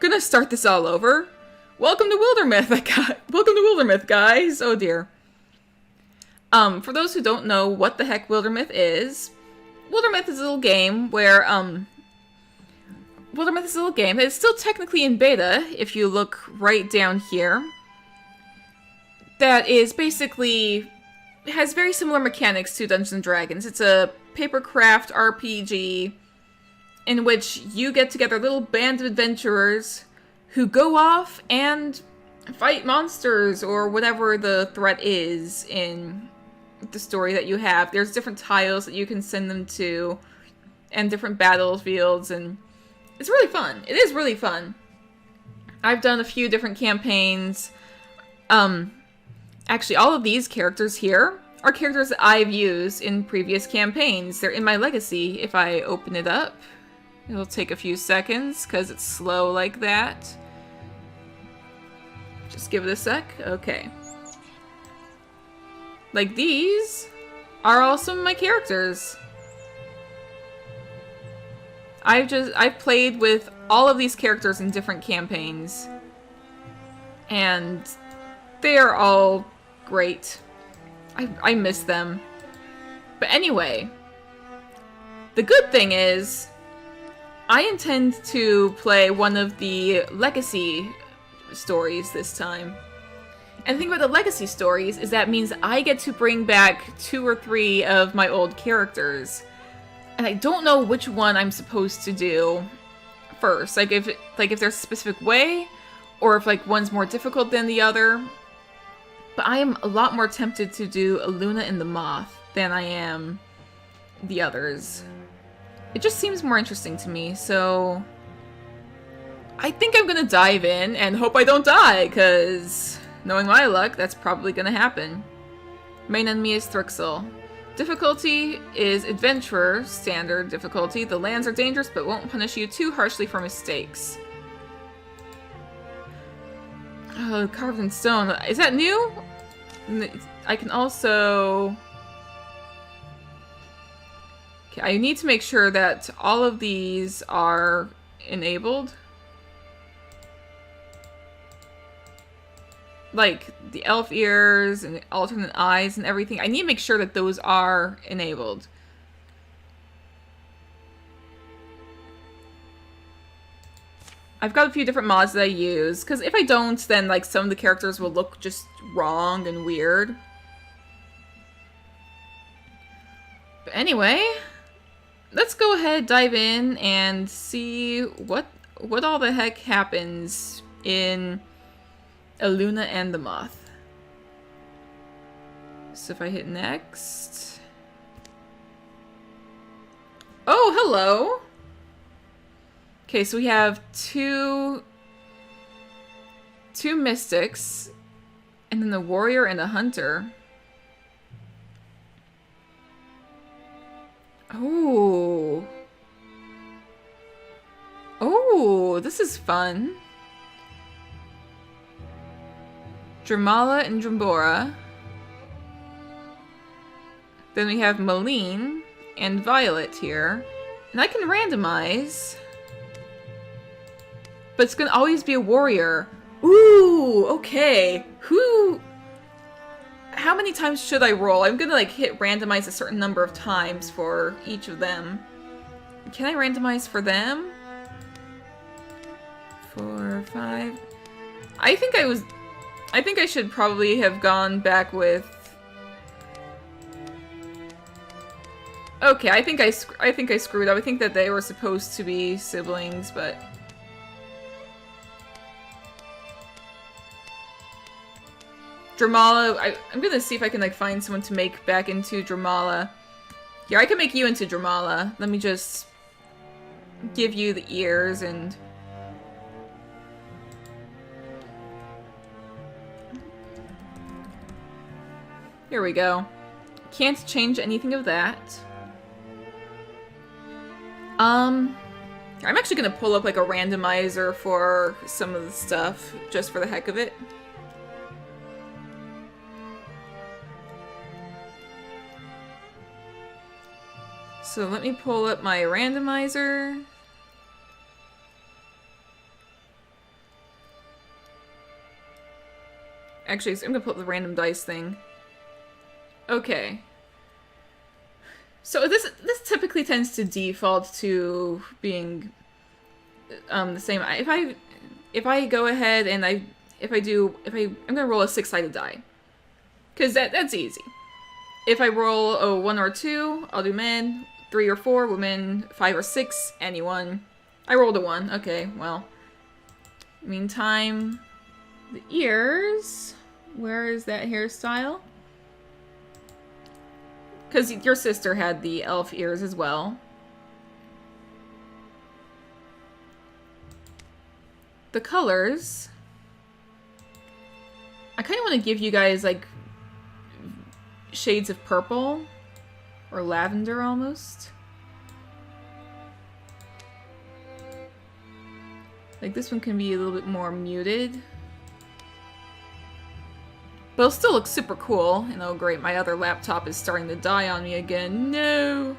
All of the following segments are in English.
gonna start this all over. Welcome to Wildermyth, welcome to Wildermyth, guys. Oh dear. For those who don't know what the heck Wildermyth is a little game where, Wildermyth is a little game. It's still technically in beta, if you look right down here. That is basically, has very similar mechanics to Dungeons & Dragons. It's a papercraft RPG in which you get together a little band of adventurers who go off and fight monsters or whatever the threat is in the story that you have. There's different tiles that you can send them to and different battlefields, and it's really fun. It is really fun. I've done a few different campaigns. Actually, all of these characters here are characters that I've used in previous campaigns. They're in my legacy. If I open it up, it'll take a few seconds because it's slow like that. Just give it a sec. Okay. Like, these are all some of my characters. I've played with all of these characters in different campaigns, and they are all great. I miss them. But anyway, the good thing is I intend to play one of the legacy stories this time. And the thing about the legacy stories is that means I get to bring back 2 or 3 of my old characters. And I don't know which one I'm supposed to do first. Like if there's a specific way, or if like one's more difficult than the other. But I am a lot more tempted to do Eluna and the Moth than I am the others. It just seems more interesting to me, so I think I'm gonna dive in and hope I don't die, because knowing my luck, that's probably gonna happen. Main enemy is Thrixel. Difficulty is Adventurer, standard difficulty. The lands are dangerous but won't punish you too harshly for mistakes. Oh, carved in stone. Is that new? I can also... Okay, I need to make sure that all of these are enabled. Like the elf ears and alternate eyes and everything. I need to make sure that those are enabled. I've got a few different mods that I use, because if I don't, then like some of the characters will look just wrong and weird. But anyway, let's go ahead, dive in, and see what all the heck happens in Eluna and the Moth. So if I hit next... Oh, hello! Okay, so we have two mystics, and then the warrior and a hunter. Oh. Oh, this is fun. Dramala and Drambora. Then we have Malene and Violet here. And I can randomize. But it's gonna always be a warrior. Ooh, okay. How many times should I roll? I'm gonna like hit randomize a certain number of times for each of them. Can I randomize for them? 4, 5. I think I should probably have gone back with... Okay, I think I screwed up. I think that they were supposed to be siblings, but... Dramala, I'm gonna see if I can like find someone to make back into Dramala. Here, I can make you into Dramala. Let me just give you the ears and... Here we go. Can't change anything of that. I'm actually gonna pull up like a randomizer for some of the stuff, just for the heck of it. So let me pull up my randomizer. Actually, I'm gonna put the random dice thing. Okay. So this typically tends to default to being the same. If I go ahead and I'm gonna roll a 6-sided die, because that's easy. If I roll a 1 or 2, I'll do men. 3 or 4, women. 5 or 6, anyone. I rolled a 1. Okay, well. Meantime, the ears. Where is that hairstyle? Because your sister had the elf ears as well. The colors. I kind of want to give you guys, like, shades of purple. Or lavender, almost. Like, this one can be a little bit more muted. But it'll still look super cool. And oh great, my other laptop is starting to die on me again. No!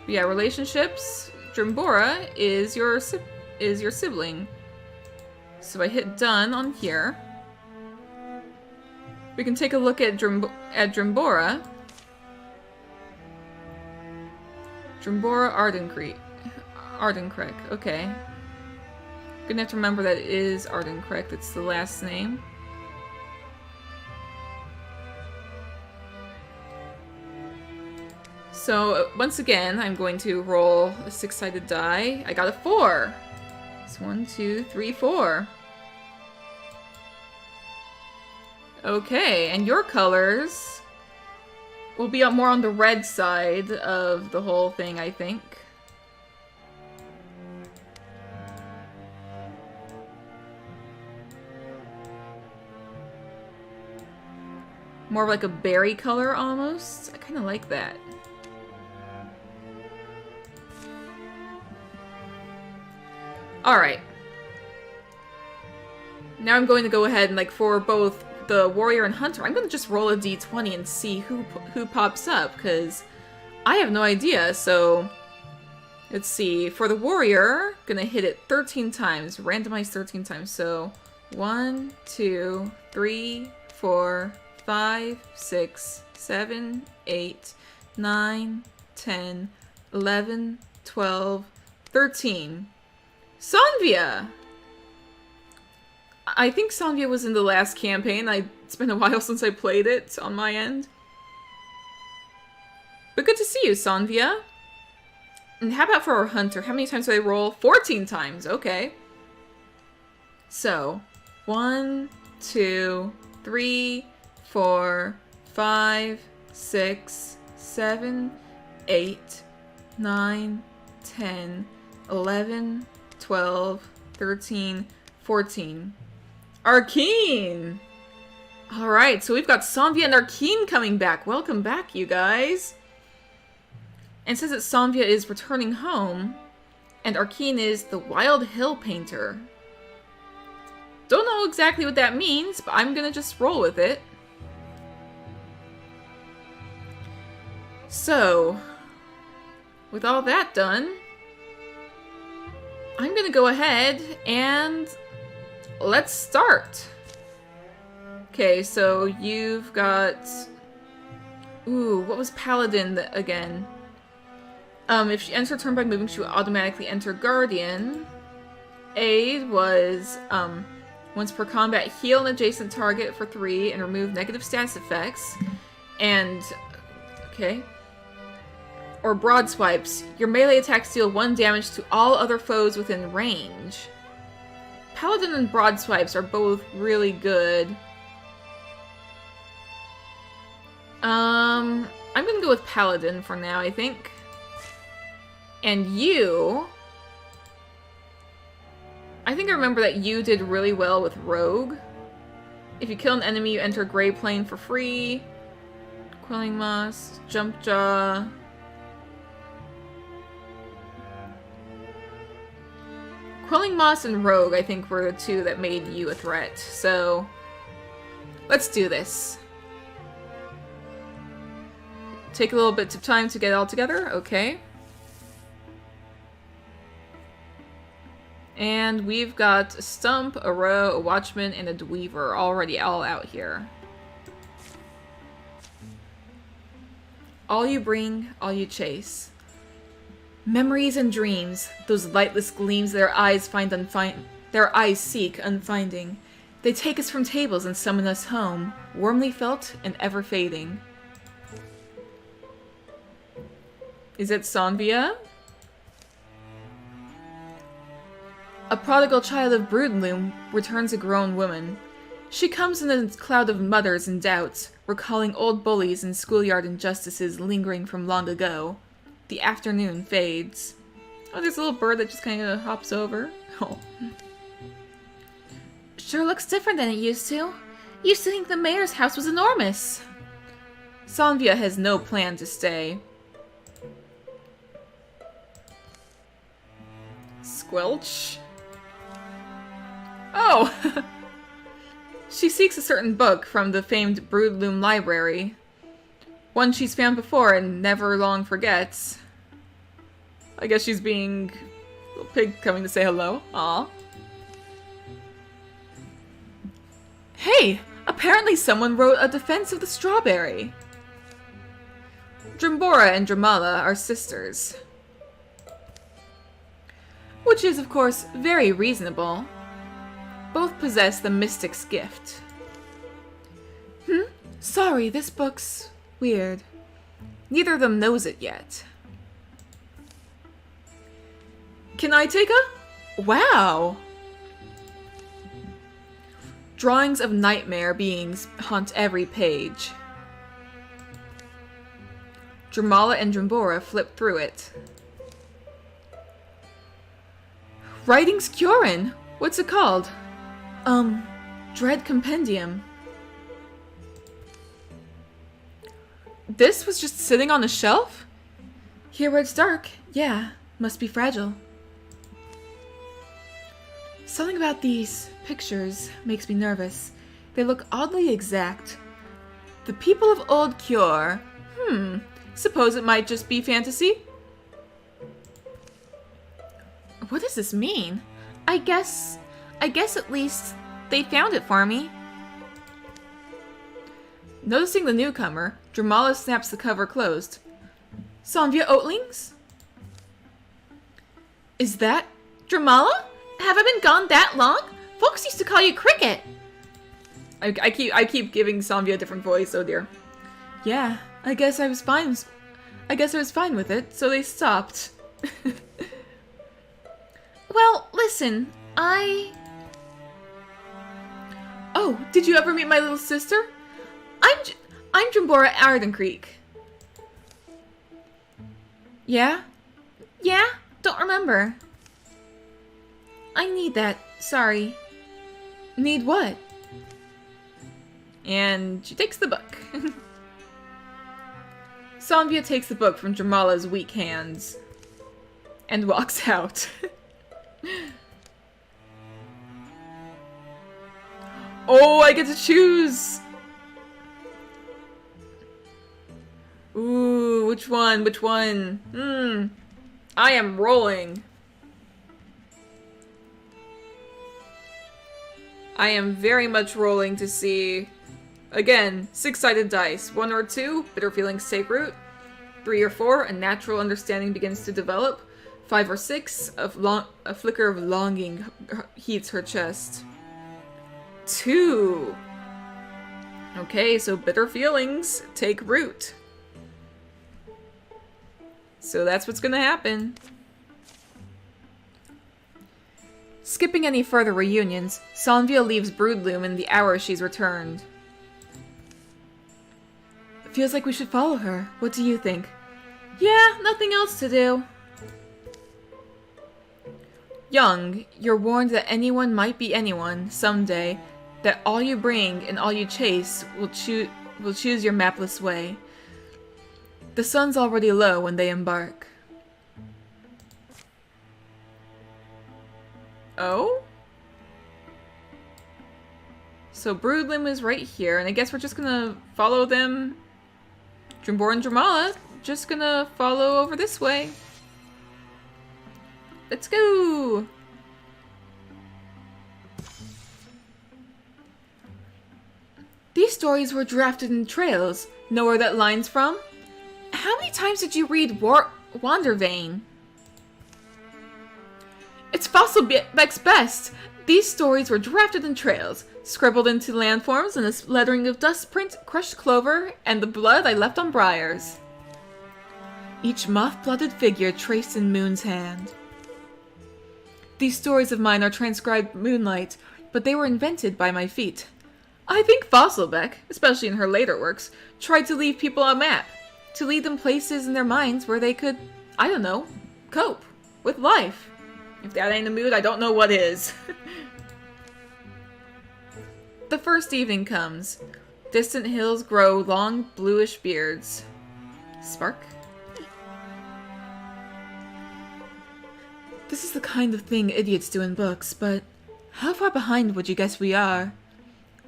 But yeah, relationships. Drimbora is your sibling. So I hit done on here. We can take a look at Drimbora. Drimbora Ardenkrek. Okay. Gonna have to remember that it is Ardenkrek. That's the last name. So, once again, I'm going to roll a 6-sided die. I got a 4. It's 1, 2, 3, 4. Okay, and your colors will be more on the red side of the whole thing, I think. More of like a berry color, almost. I kind of like that. Alright. Now I'm going to go ahead and, like, for both the warrior and hunter, I'm going to just roll a d20 and see who pops up, because I have no idea. So, let's see. For the warrior, gonna hit it 13 times. Randomize 13 times. So, 1, 2, 3, 4, 5, 6, 7, 8, 9, 10, 11, 12, 13. Sanvia! I think Sanvia was in the last campaign. It's been a while since I played it on my end. But good to see you, Sanvia. And how about for our hunter? How many times did I roll? 14 times. Okay. So, 1, 2, 3, 4, 5, 6, 7, 8, 9, 10, 11, 12, 13, 14. Arkeen! Alright, so we've got Sanvia and Arkeen coming back. Welcome back, you guys. And it says that Sanvia is returning home, and Arkeen is the Wild Hill Painter. Don't know exactly what that means, but I'm gonna just roll with it. So, with all that done, I'm gonna go ahead and let's start. Okay, so you've got... Ooh, what was Paladin again? If she ends her turn by moving, she will automatically enter Guardian. Aid was, once per combat, heal an adjacent target for 3 and remove negative stats effects. And, okay. Or broad swipes. Your melee attacks deal 1 damage to all other foes within range. Paladin and broad swipes are both really good. I'm gonna go with Paladin for now, I think. And you... I think I remember that you did really well with Rogue. If you kill an enemy, you enter Grey Plane for free. Quelling Moss, Jump Jaw... Quelling Moss and Rogue, I think, were the 2 that made you a threat. So, let's do this. Take a little bit of time to get it all together. Okay. And we've got a Stump, a Row, a Watchman, and a Dweaver already all out here. All you bring, all you chase. Memories and dreams, those lightless gleams their eyes seek unfinding. They take us from tables and summon us home, warmly felt and ever fading. Is it Sanvia? A prodigal child of Broodloom returns a grown woman. She comes in a cloud of mutters and doubts, recalling old bullies and schoolyard injustices lingering from long ago. The afternoon fades. Oh, there's a little bird that just kind of hops over. Oh. Sure looks different than it used to. Used to think the mayor's house was enormous. Sanvia has no plan to stay. Squelch? Oh! She seeks a certain book from the famed Broodloom library. One she's found before and never long forgets. I guess she's being a little pig coming to say hello. Aw. Hey! Apparently someone wrote a defense of the strawberry. Drimbora and Dramala are sisters. Which is, of course, very reasonable. Both possess the mystic's gift. Sorry, this book's weird. Neither of them knows it yet. Can I take a... Wow! Drawings of nightmare beings haunt every page. Dramala and Drimbora flip through it. Writings Kyorin! What's it called? Dread Compendium. This was just sitting on a shelf? Here where it's dark, yeah, must be fragile. Something about these pictures makes me nervous. They look oddly exact. The people of Old Cure. Suppose it might just be fantasy? What does this mean? I guess at least they found it for me. Noticing the newcomer, Dramala snaps the cover closed. Sanvia Oatlings? Is that Dramala? Have I been gone that long? Folks used to call you Cricket. I keep giving Sanvia a different voice, oh dear. Yeah, I guess I was fine with it, so they stopped. Well, listen, Oh, did you ever meet my little sister? I'm Drimbora Arden Creek. Yeah? Yeah? Don't remember. I need that. Sorry. Need what? And she takes the book. Sanvia takes the book from Dramala's weak hands and walks out. Oh, I get to choose! Ooh, which one? Which one? I am rolling. I am very much rolling to see... Again, 6-sided dice. 1 or 2, bitter feelings take root. 3 or 4, a natural understanding begins to develop. 5 or 6, a flicker of longing heats her chest. 2. Okay, so bitter feelings take root. So that's what's gonna happen. Skipping any further reunions, Sanvia leaves Broodloom in the hour she's returned. Feels like we should follow her. What do you think? Yeah, nothing else to do. Young, you're warned that anyone might be anyone, someday, that all you bring and all you chase will choose your mapless way. The sun's already low when they embark. Oh? So Broodloom is right here, and I guess we're just gonna follow them. Drimbora and Dramala, just gonna follow over this way. Let's go! stories were drafted in trails. Know where that line's from? How many times did you read Wandervane? It's Fossil Beck's best. These stories were drafted in trails, scribbled into landforms in a lettering of dust print, crushed clover, and the blood I left on briars. Each moth-blooded figure traced in Moon's hand. These stories of mine are transcribed moonlight, but they were invented by my feet. I think Fossilbeck, especially in her later works, tried to leave people a map, to lead them places in their minds where they could, I don't know, cope with life. If that ain't a mood, I don't know what is. The first evening comes. Distant hills grow long bluish beards. Spark? This is the kind of thing idiots do in books, but how far behind would you guess we are?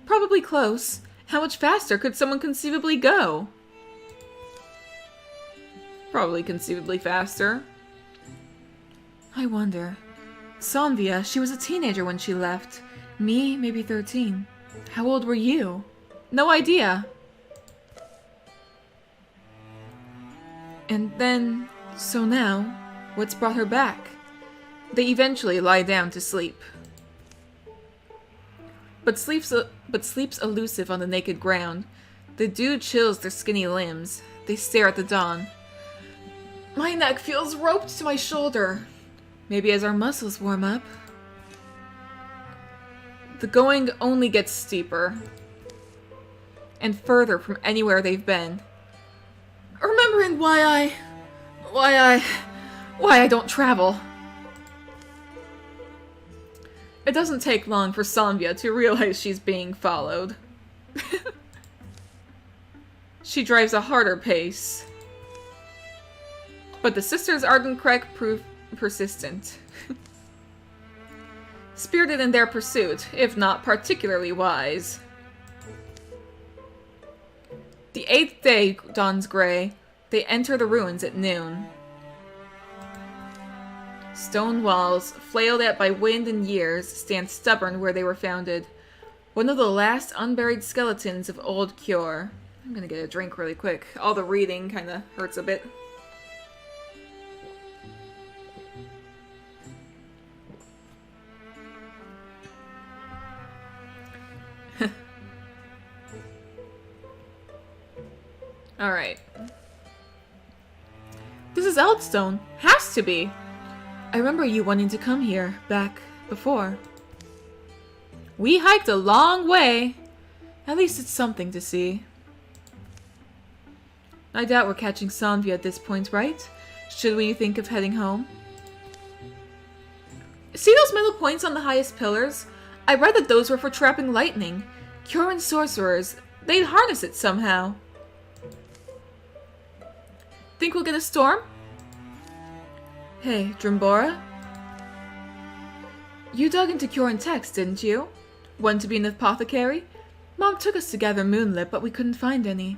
Probably close. How much faster could someone conceivably go? Probably conceivably faster. I wonder. Sanvia, she was a teenager when she left. Me, maybe 13. How old were you? No idea. And then, so now, what's brought her back? They eventually lie down to sleep. But sleep's elusive on the naked ground. The dew chills their skinny limbs. They stare at the dawn. My neck feels roped to my shoulder. Maybe as our muscles warm up. The going only gets steeper. And further from anywhere they've been. Remembering why I don't travel. It doesn't take long for Sanvia to realize she's being followed. She drives a harder pace. But the sisters' ardent correct prove persistent. Spirited in their pursuit, if not particularly wise. The 8th day dawns gray. They enter the ruins at noon. Stone walls, flailed at by wind and years, stand stubborn where they were founded. One of the last unburied skeletons of old Cure. I'm gonna get a drink really quick. All the reading kinda hurts a bit. Alright. This is Eldstone. Has to be! I remember you wanting to come here, back before. We hiked a long way. At least it's something to see. I doubt we're catching Sanvia at this point, right? Should we think of heading home? See those middle points on the highest pillars? I read that those were for trapping lightning. Curin sorcerers. They'd harness it somehow. Think we'll get a storm? Hey, Drimbora? You dug into Curin text, didn't you? Want to be an apothecary? Mom took us to gather moonlit, but we couldn't find any.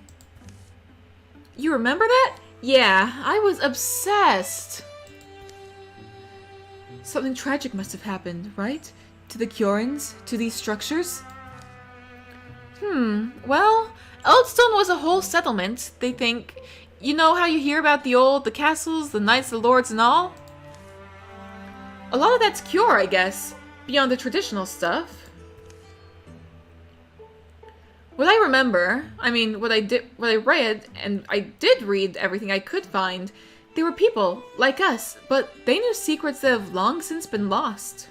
You remember that? Yeah, I was obsessed. Something tragic must have happened, right? To the Curins? To these structures? Well, Eldstone was a whole settlement, they think. You know how you hear about the castles, the knights, the lords, and all? A lot of that's Cure, I guess, beyond the traditional stuff. What I remember, what I read, and I did read everything I could find, they were people, like us, but they knew secrets that have long since been lost.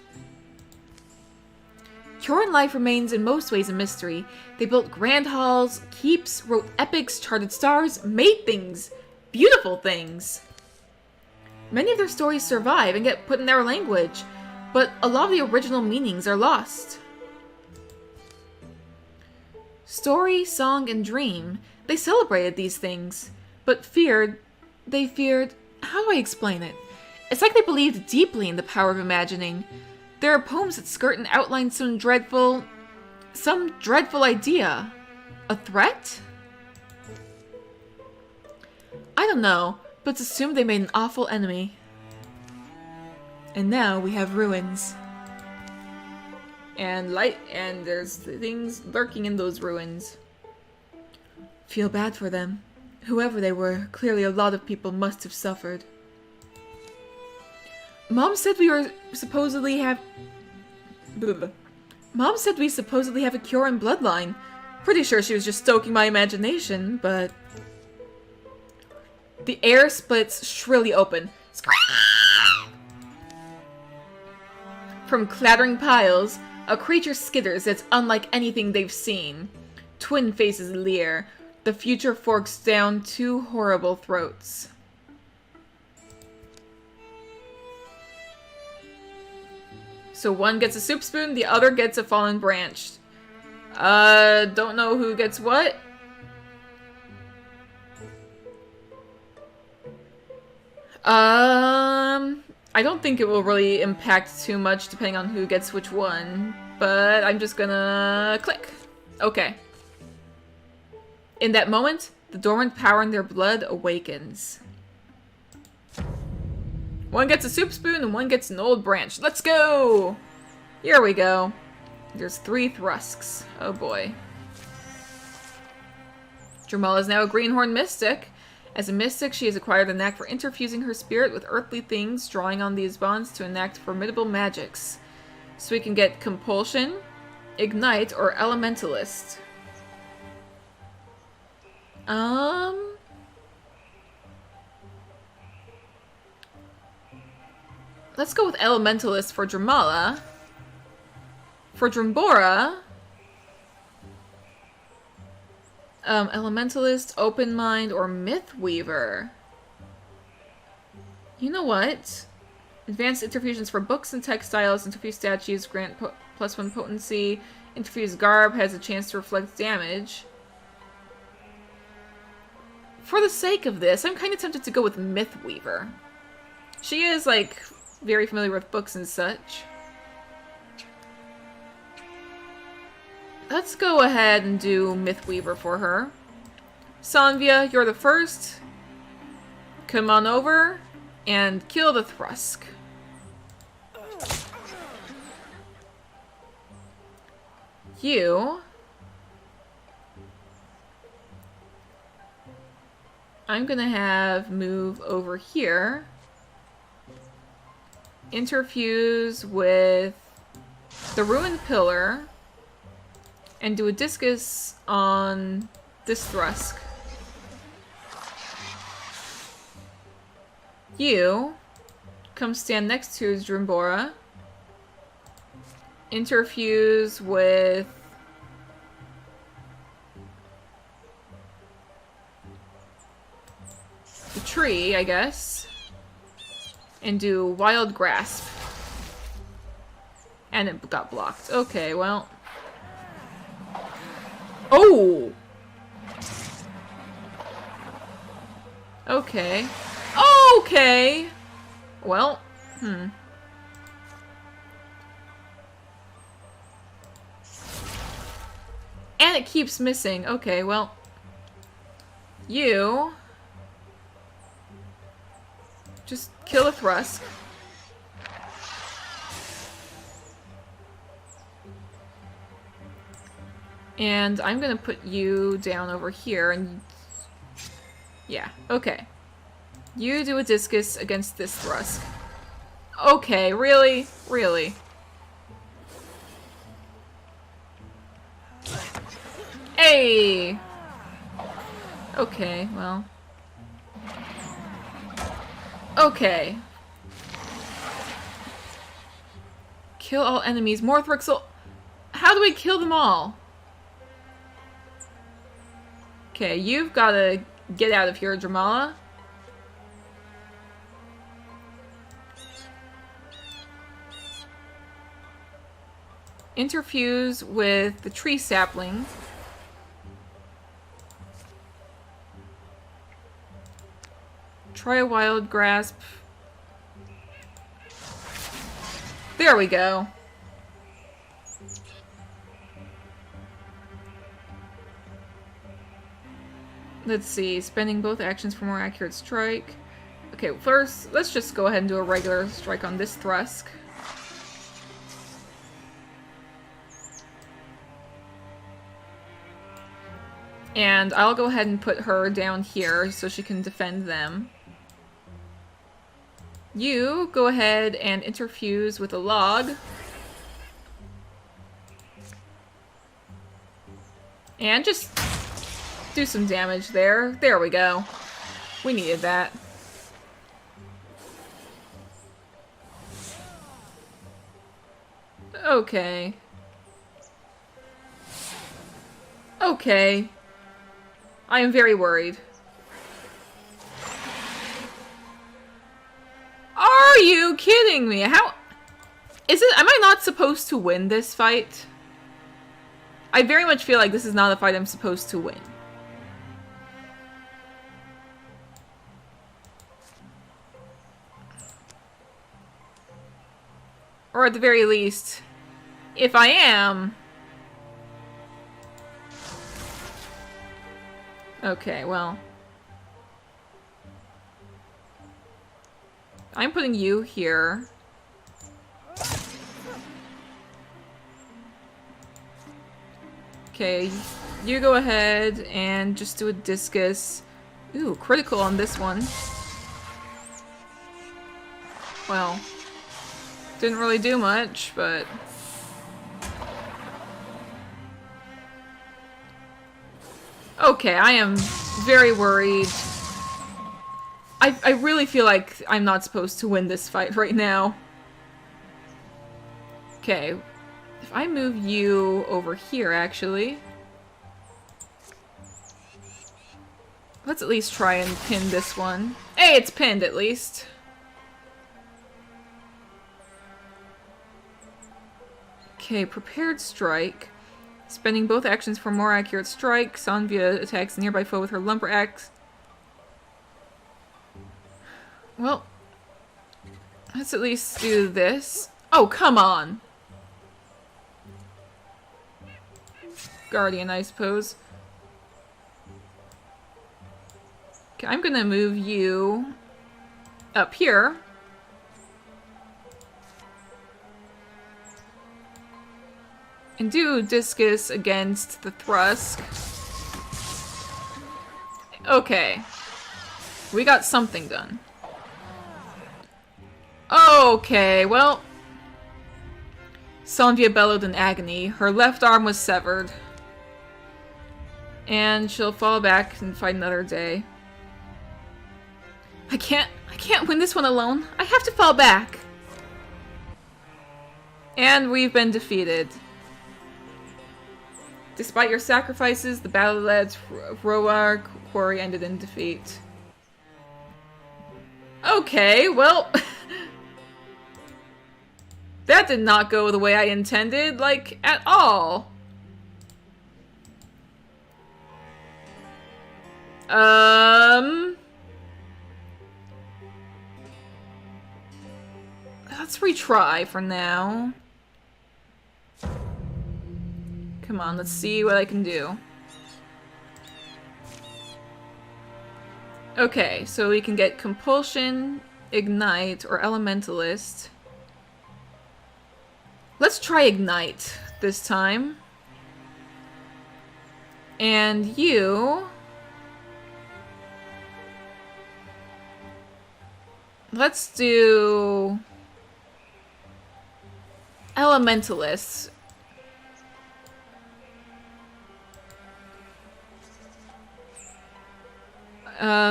Curin life remains in most ways a mystery. They built grand halls, keeps, wrote epics, charted stars, made things. Beautiful things. Many of their stories survive and get put in their language, but a lot of the original meanings are lost. Story, song, and dream, they celebrated these things, but they feared, how do I explain it? It's like they believed deeply in the power of imagining. There are poems that skirt and outline some dreadful idea. A threat? I don't know, but it's assumed they made an awful enemy. And now we have ruins. And light, and there's things lurking in those ruins. Feel bad for them. Whoever they were, clearly a lot of people must have suffered. Mom said we supposedly have a cure in bloodline. Pretty sure she was just stoking my imagination, but... The air splits shrilly open. From clattering piles, a creature skitters that's unlike anything they've seen. Twin faces leer. The future forks down two horrible throats. So one gets a soup spoon, the other gets a fallen branch. Don't know who gets what. I don't think it will really impact too much depending on who gets which one, but I'm just gonna click. Okay. In that moment, the dormant power in their blood awakens. One gets a soup spoon and one gets an old branch. Let's go! Here we go. There's 3 thrusks. Oh boy. Dramala is now a greenhorn mystic. As a mystic, she has acquired the knack for interfusing her spirit with earthly things, drawing on these bonds to enact formidable magics. So we can get Compulsion, Ignite, or Elementalist. Let's go with Elementalist for Dramala. For Drambora, Elementalist, Open Mind, or Myth Weaver. You know what? Advanced interfusions for books and textiles. Interfuse statues grant +1 potency. Interfuse garb has a chance to reflect damage. For the sake of this, I'm kind of tempted to go with Myth Weaver. She is, like, very familiar with books and such. Let's go ahead and do Myth Weaver for her. Sanvia, you're the first. Come on over and kill the Thrusk. You... I'm gonna have move over here. Interfuse with the Ruined Pillar. And do a discus on this Thrusk. You come stand next to Drambora. Interfuse with the tree, I guess. And do Wild Grasp. And it got blocked. Okay, well... Oh! Okay. Okay! Well, And it keeps missing. Okay, well... You... just kill a Thrusk. And I'm gonna put you down over here and... Yeah, okay. You do a discus against this Thrusk. Okay, really? Really? Hey! Okay, well... Okay. Kill all enemies. More Thrixel. How do we kill them all? Okay, you've got to get out of here, Dramala. Interfuse with the tree sapling. Try a Wild Grasp. There we go. Let's see, spending both actions for more accurate strike. Okay, first, let's just go ahead and do a regular strike on this Thrusk. And I'll go ahead and put her down here so she can defend them. You go ahead and interfuse with a log. And just do some damage there. There we go. We needed that. Okay. Okay. I am very worried. Are you kidding me? How... Is it... Am I not supposed to win this fight? I very much feel like this is not a fight I'm supposed to win. Or at the very least, if I am... Okay, well... I'm putting you here. Okay, you go ahead and just do a discus. Ooh, critical on this one. Well, didn't really do much, but... Okay, I am very worried. I really feel like I'm not supposed to win this fight right now. Okay, if I move you over here, actually... Let's at least try and pin this one. Hey, it's pinned at least. Okay, prepared strike. Spending both actions for more accurate strike. Sanvia attacks a nearby foe with her lumber axe. Well, let's at least do this. Oh, come on! Guardian, I suppose. Okay, I'm gonna move you up here. And do discus against the Thrusk. Okay. We got something done. Okay, well... Sanvia bellowed in agony. Her left arm was severed. And she'll fall back and fight another day. I can't win this one alone. I have to fall back. And we've been defeated. Despite your sacrifices, the battle at Roar Quarry ended in defeat. Okay, well... That did not go the way I intended, like, at all. Let's retry for now. Come on, let's see what I can do. Okay, so we can get Compulsion, Ignite, or Elementalist. Let's try Ignite this time. And you... Let's do... Elementalists.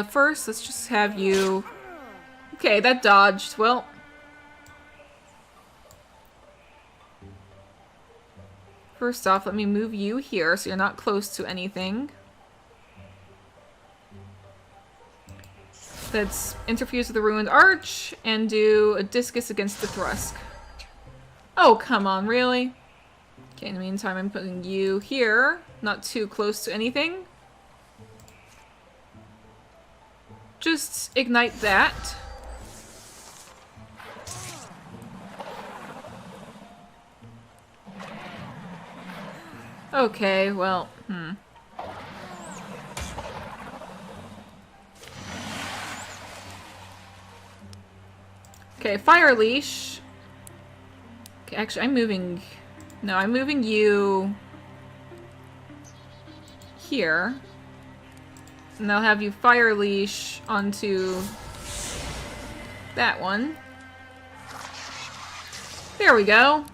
First, let's just have you... Okay, that dodged. Well... First off, let me move you here so you're not close to anything. Let's interfuse with the Ruined Arch and do a discus against the Thrusk. Oh, come on, really? Okay, in the meantime, I'm putting you here, not too close to anything. Just ignite that. Okay, well, Okay, Fire Leash. Okay, actually, I'm moving... No, I'm moving you... here. And I'll have you fire leash onto that one. There we go.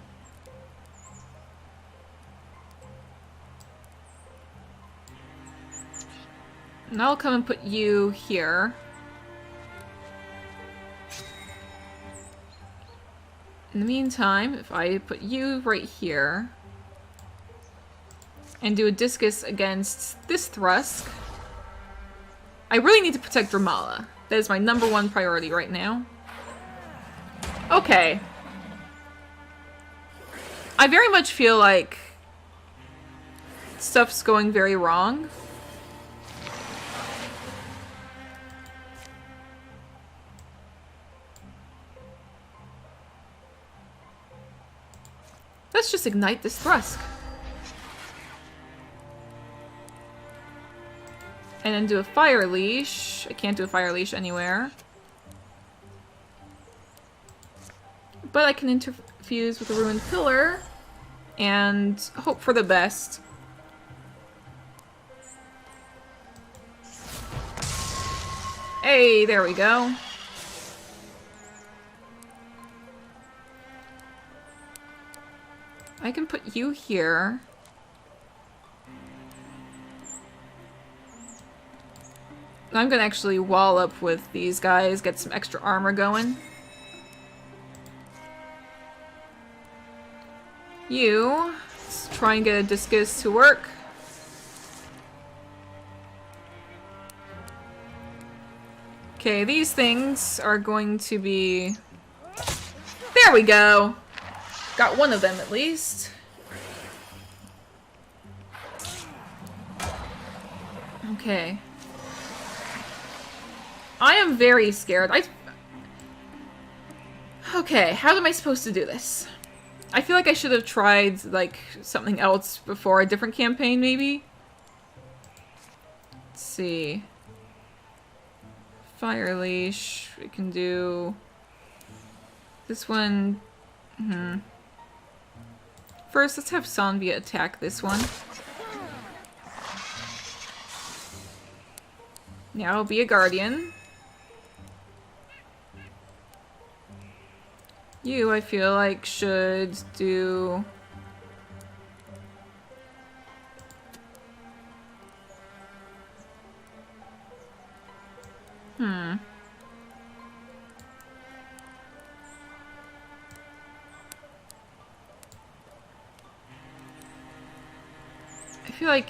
And I'll come and put you here. In the meantime, if I put you right here and do a discus against this Thrusk, I really need to protect Dramala. That is my #1 priority right now. Okay. I very much feel like stuff's going very wrong. Let's just ignite this Thrusk. And then do a fire leash. I can't do a fire leash anywhere. But I can interfuse with the ruined pillar and hope for the best. Hey, there we go. I can put you here. I'm gonna actually wall up with these guys, get some extra armor going. You, let's try and get a discus to work. Okay, these things are going to be... There we go! Got one of them at least. Okay. I am very scared. Okay, how am I supposed to do this? I feel like I should have tried, like, something else before, a different campaign, maybe? Let's see. Fire leash. We can do... This one... First, let's have Sanvia attack this one. Now be a guardian. You, I feel like, should do... I feel like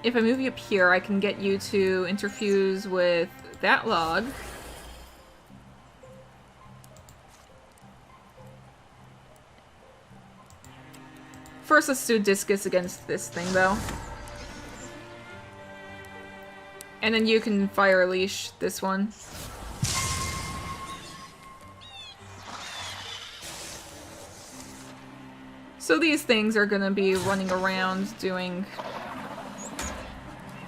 if I move you up here, I can get you to interfuse with that log. First, let's do discus against this thing, though. And then you can fire leash this one. So these things are gonna be running around doing...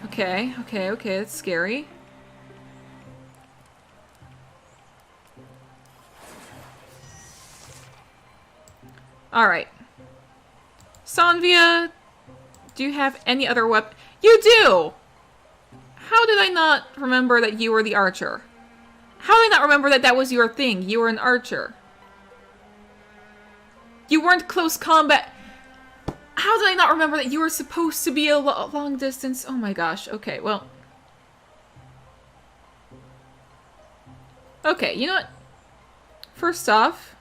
Okay, that's scary. Alright. Sanvia, do you have any other weapon? You do! How did I not remember that you were the archer? How did I not remember that that was your thing? You were an archer. You weren't close combat. How did I not remember that you were supposed to be a long distance? Oh my gosh. Okay, well. Okay, you know what? First off,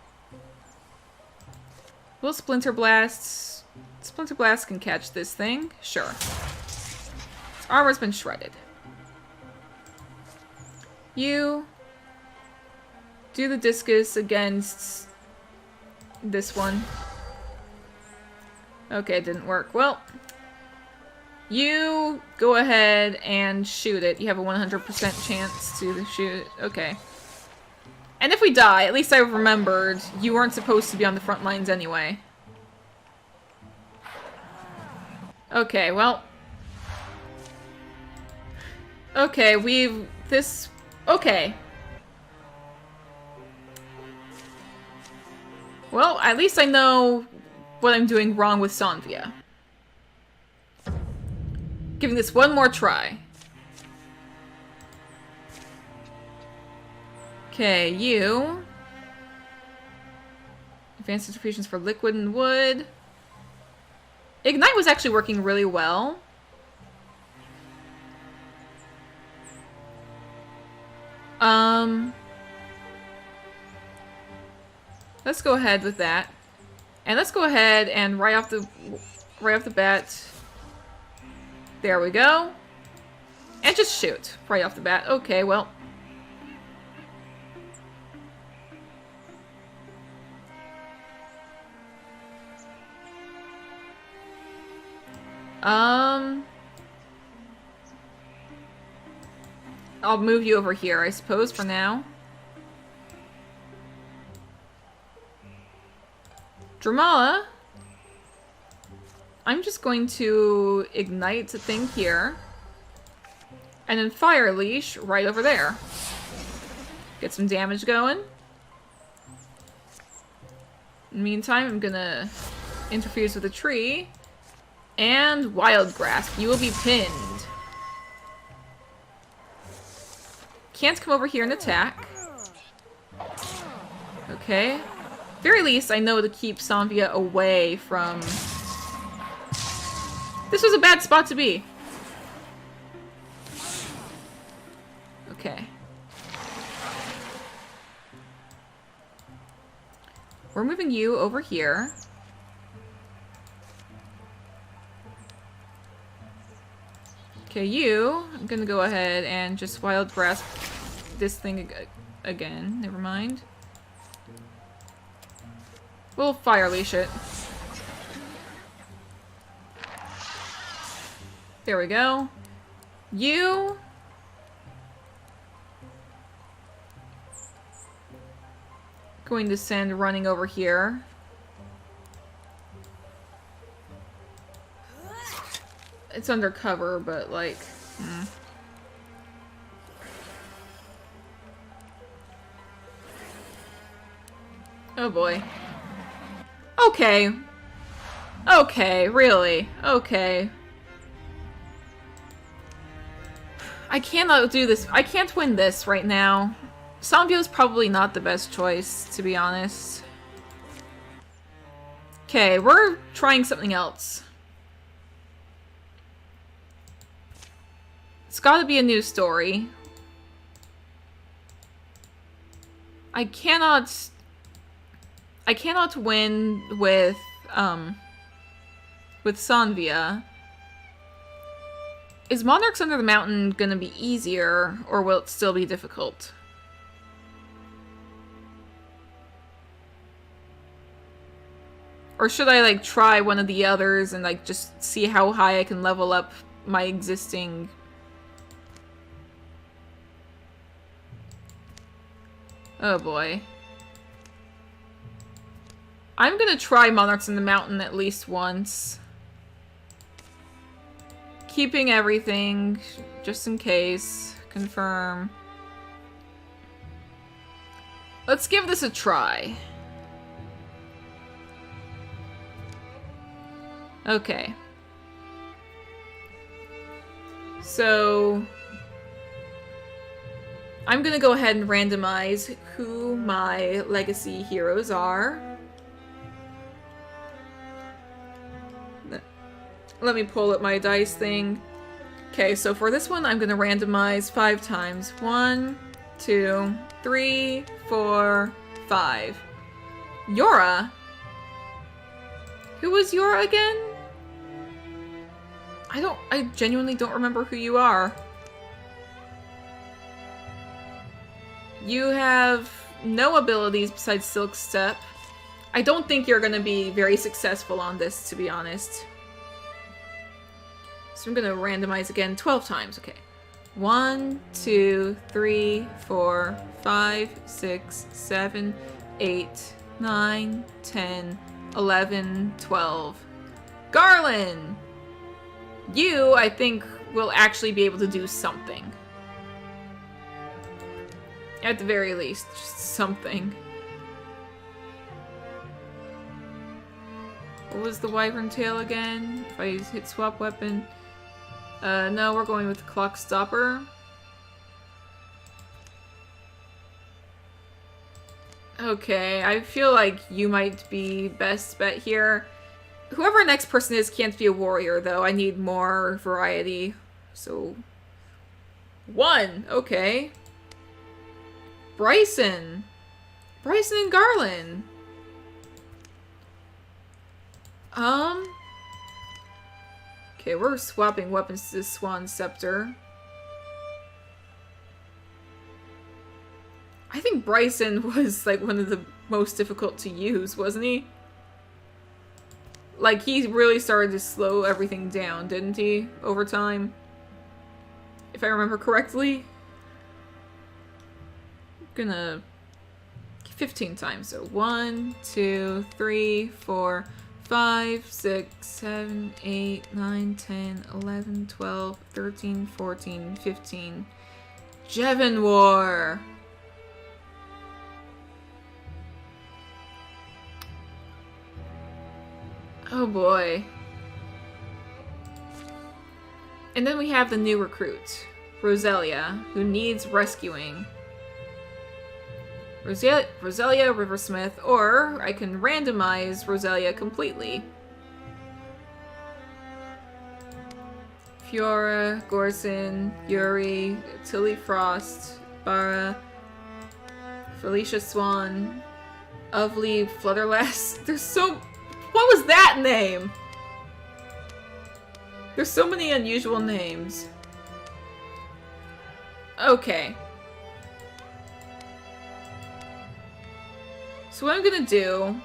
will Splinter Blast... Splinter Blast can catch this thing? Sure. Its armor's been shredded. You do the discus against this one. Okay, it didn't work. Well, you go ahead and shoot it. You have a 100% chance to shoot it. Okay. And if we die, at least I remembered you weren't supposed to be on the front lines anyway. Okay, well. Okay, okay. Well, at least I know what I'm doing wrong with Sanvia. Giving this one more try. Okay, you. Advanced interpretations for liquid and wood. Ignite was actually working really well. Let's go ahead with that. And let's go ahead and right off the bat. There we go. And just shoot right off the bat. Okay, well. I'll move you over here, I suppose, for now. Dramala, I'm just going to ignite a thing here. And then Fire Leash right over there. Get some damage going. In the meantime, I'm gonna interfuse with a tree. And Wild Grasp. You will be pinned. Can't come over here and attack. Okay. Very least, I know to keep Sanvia away from... This was a bad spot to be. Okay. We're moving you over here. Okay, you, I'm gonna go ahead and just Wild Grasp this thing again. Never mind. We'll Fire Leash it. There we go. You... Going to send running over here. It's undercover, but like... Oh boy. Okay. Okay, really. Okay. I cannot do this. I can't win this right now. Sanvia is probably not the best choice, to be honest. Okay, we're trying something else. It's gotta be a new story. I cannot win with Sanvia. Is Monarchs Under the Mountain gonna be easier, or will it still be difficult? Or should I, like, try one of the others and, like, just see how high I can level up my existing... Oh boy. I'm gonna try Monarchs in the Mountain at least once. Keeping everything, just in case. Confirm. Let's give this a try. Okay. So... I'm gonna go ahead and randomize who my legacy heroes are. Let me pull up my dice thing. Okay, so for this one, I'm gonna randomize 5 times. 1, 2, 3, 4, 5. Yora? Who was Yora again? I genuinely don't remember who you are. You have no abilities besides Silk Step. I don't think you're gonna be very successful on this, to be honest. So I'm gonna randomize again 12 times, okay. 1, 2, 3, 4, 5, 6, 7, 8, 9, 10, 11, 12. Garland! You, I think, will actually be able to do something. At the very least, just something. What was the Wyvern Tail again? If I hit swap weapon. No, we're going with the Clock Stopper. Okay, I feel like you might be best bet here. Whoever our next person is can't be a warrior, though. I need more variety. So... 1! Okay. Bryson! Bryson and Garland! Okay, we're swapping weapons to the Swan Scepter. I think Bryson was, like, one of the most difficult to use, wasn't he? Like, he really started to slow everything down, didn't he? Over time. If I remember correctly. I'm gonna... 15 times, so 1, 2, 3, 4, 5, 6, 7, 8, 9, 10, 11, 12, 13, 14, 15. Jevin War! Oh boy. And then we have the new recruit, Roselia, who needs rescuing. Roselia Riversmith, or I can randomize Roselia completely. Fiora, Gorson, Yuri, Tilly Frost, Bara, Felicia Swan, Ovely Flutterlass. There's so... What was that name? There's so many unusual names. Okay. So what I'm gonna do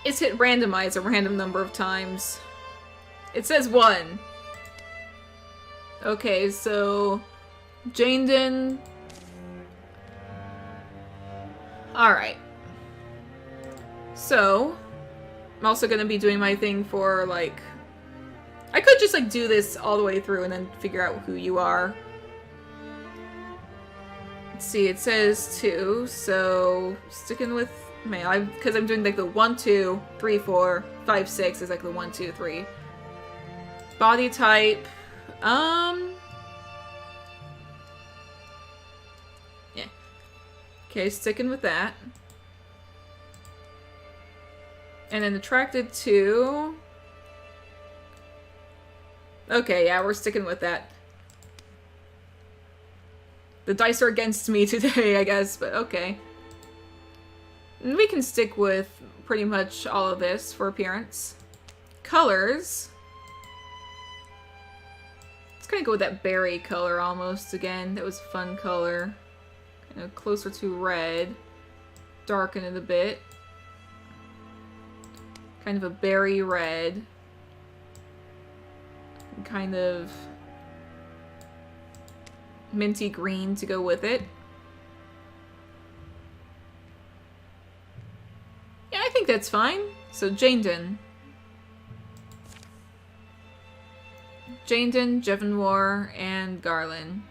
is hit randomize a random number of times. It says 1. Okay, so... Jaden... Alright. So... I'm also gonna be doing my thing for, like... I could just, like, do this all the way through and then figure out who you are. Let's see, it says 2, so... Sticking with male, because I'm doing, like, the 1, 2, 3, 4, 5, 6 is, like, the 1, 2, 3. Body type... Yeah. Okay, sticking with that. And then attracted to... Okay, yeah, we're sticking with that. The dice are against me today, I guess, but okay. And we can stick with pretty much all of this for appearance. Colors. Let's kind of go with that berry color almost again. That was a fun color. Kind of closer to red. Darken it a bit. Kind of a berry red. Kind of minty green to go with it. Yeah, I think that's fine. So Jaden, Jevin War, and Garland.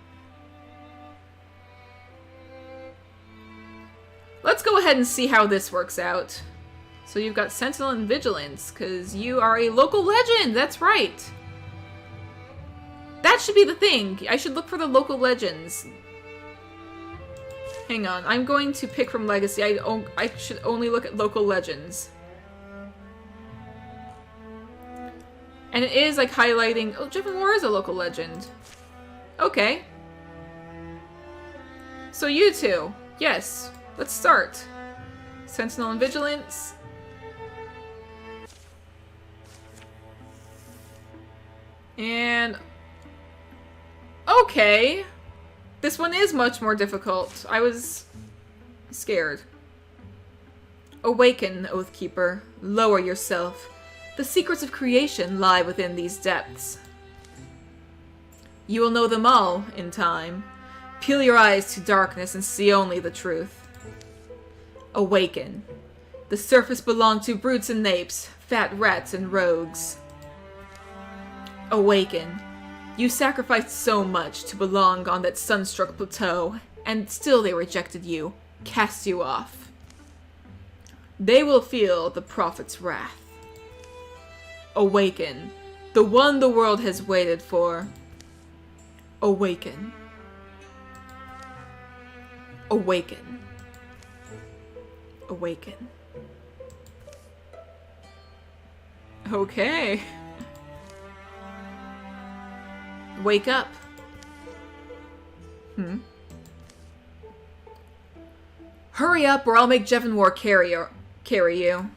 Let's go ahead and see how this works out. So you've got Sentinel and Vigilance, because you are a local legend! That's right! That should be the thing! I should look for the local legends. Hang on, I'm going to pick from Legacy. I should only look at local legends. And it is, like, highlighting... Oh, Jevin War is a local legend. Okay. So you two. Yes. Let's start. Sentinel and Vigilance. And... Okay. This one is much more difficult. I was... scared. Awaken, Oathkeeper. Lower yourself. The secrets of creation lie within these depths. You will know them all in time. Peel your eyes to darkness and see only the truth. Awaken. The surface belonged to brutes and apes, fat rats and rogues. Awaken. You sacrificed so much to belong on that sunstruck plateau, and still they rejected you, cast you off. They will feel the prophet's wrath. Awaken. The one the world has waited for. Awaken. Awaken. Awaken. Okay. Wake up. Hurry up or I'll make Jevenwar carry you.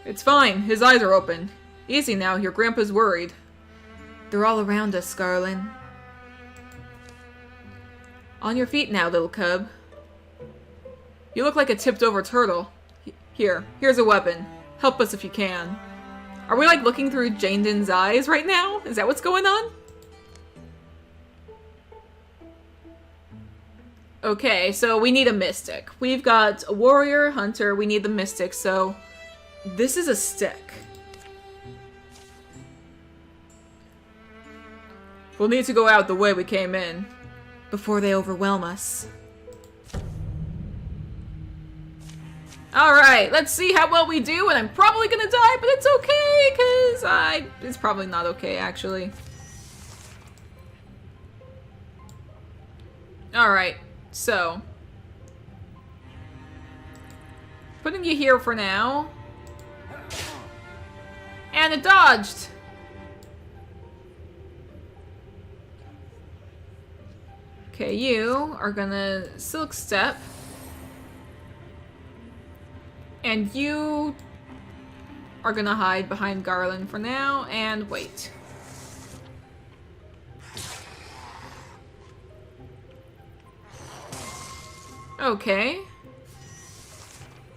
It's fine. His eyes are open. Easy now, your grandpa's worried. They're all around us, Garland. On your feet now, little cub. You look like a tipped-over turtle. Here's a weapon. Help us if you can. Are we, like, looking through Jaden's eyes right now? Is that what's going on? Okay, so we need a mystic. We've got a warrior, hunter, we need the mystic, so... This is a stick. We'll need to go out the way we came in. Before they overwhelm us. Alright, let's see how well we do, and I'm probably gonna die, but it's okay, because it's probably not okay, actually. Alright, so. Putting you here for now. And it dodged! Okay, you are gonna Silk Step. And you are gonna hide behind Garland for now and wait. Okay.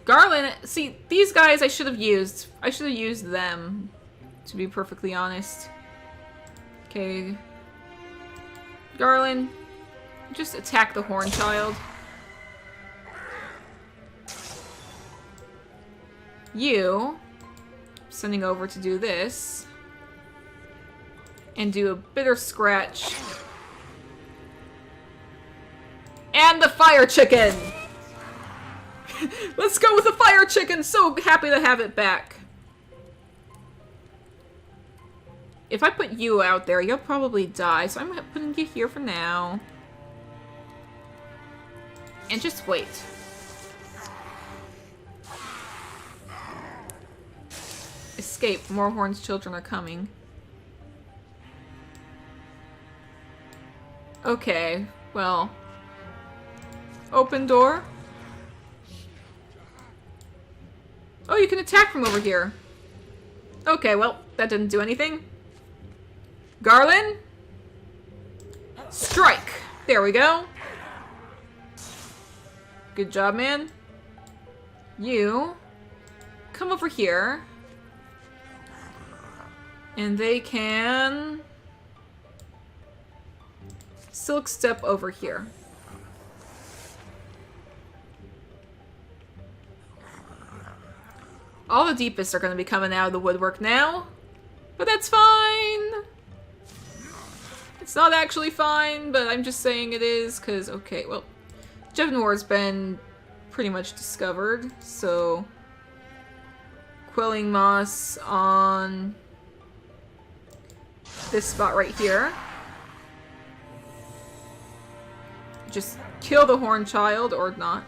Garland, see, these guys I should have used. I should have used them, to be perfectly honest. Okay. Garland, just attack the Horn Child. You, sending over to do this. And do a bitter scratch. And the Fire Chicken! Let's go with the Fire Chicken! So happy to have it back. If I put you out there, you'll probably die, so I'm putting you here for now. And just wait. Escape. More Horn's children are coming. Okay, well. Open door. Oh, you can attack from over here. Okay, well, that didn't do anything. Garland? Strike! There we go. Good job, man. You come over here. And they can Silk Step over here. All the deepest are going to be coming out of the woodwork now. But that's fine. It's not actually fine, but I'm just saying it is, because, okay, well, Jevenwar's been pretty much discovered, so Quelling Moss on this spot right here. Just kill the Horn Child, or not.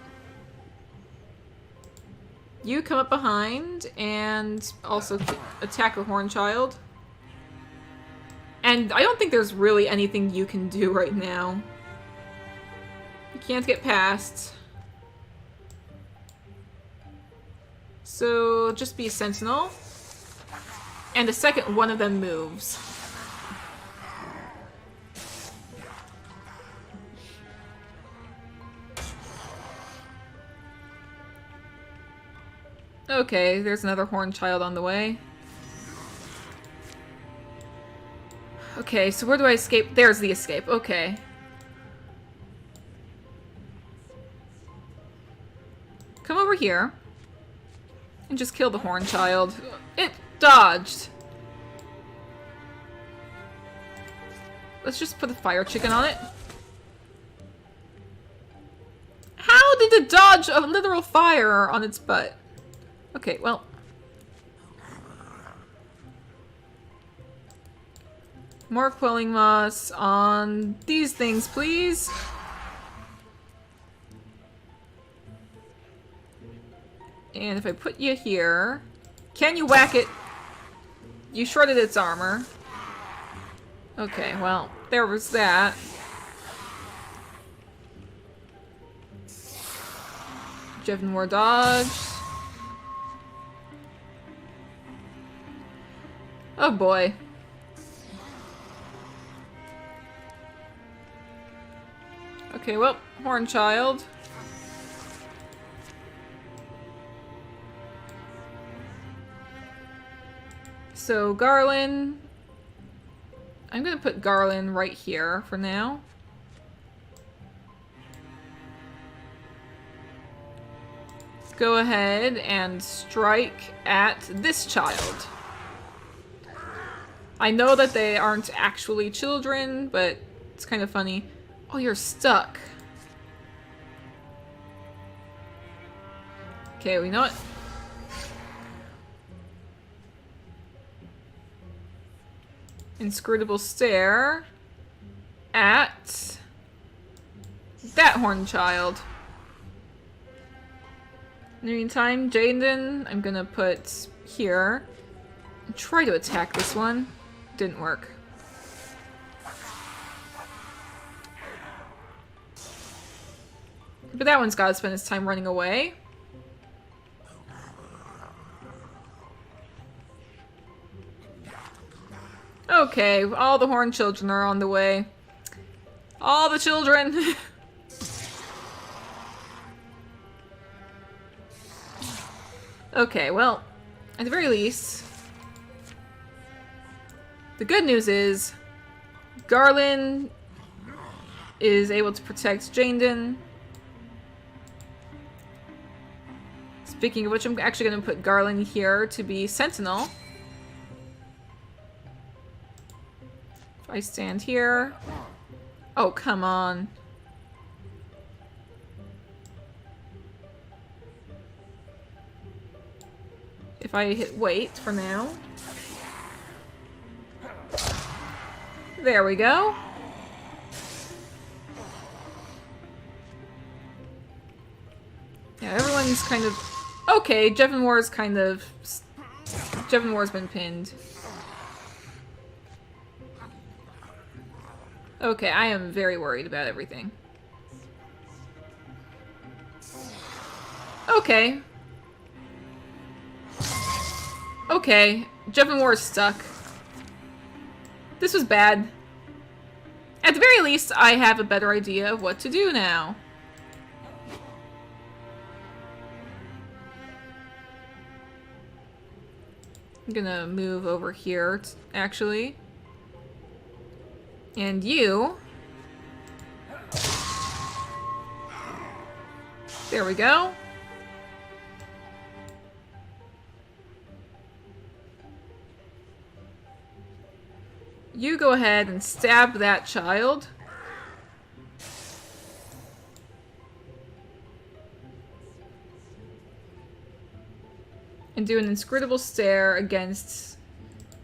You come up behind and also attack the Horn Child. And I don't think there's really anything you can do right now. You can't get past. So just be a sentinel. And the second one of them moves. Okay, there's another Horn Child on the way. Okay, so where do I escape? There's the escape, okay. Come over here. And just kill the Horn Child. It dodged. Let's just put the Fire Chicken on it. How did it dodge a literal fire on its butt? Okay, well. More Quelling Moss on these things, please. And if I put you here... Can you whack it? You shredded its armor. Okay, well, there was that. Jevonwar dodge. Oh boy. Okay, well, Hornchild. So, Garland. I'm gonna put Garland right here for now. Go ahead and strike at this child. I know that they aren't actually children, but it's kind of funny. Oh, you're stuck. Okay, we know what? Inscrutable stare at that Hornchild. In the meantime, Jaden, I'm gonna put here. And try to attack this one. Didn't work. But that one's gotta spend his time running away. Okay, all the Horn children are on the way. All the children! Okay, well, at the very least, the good news is Garland is able to protect Jaden. Speaking of which, I'm actually going to put Garland here to be Sentinel. If I stand here... Oh, come on. If I hit wait for now. There we go. Yeah, everyone's kind of... Okay, Jevonwar's kind of... Jevonwar's been pinned. Okay, I am very worried about everything. Okay. Okay, Jevonwar's stuck. This was bad. At the very least, I have a better idea of what to do now. I'm gonna move over here, actually. And you... There we go. You go ahead and stab that child. And do an inscrutable stare against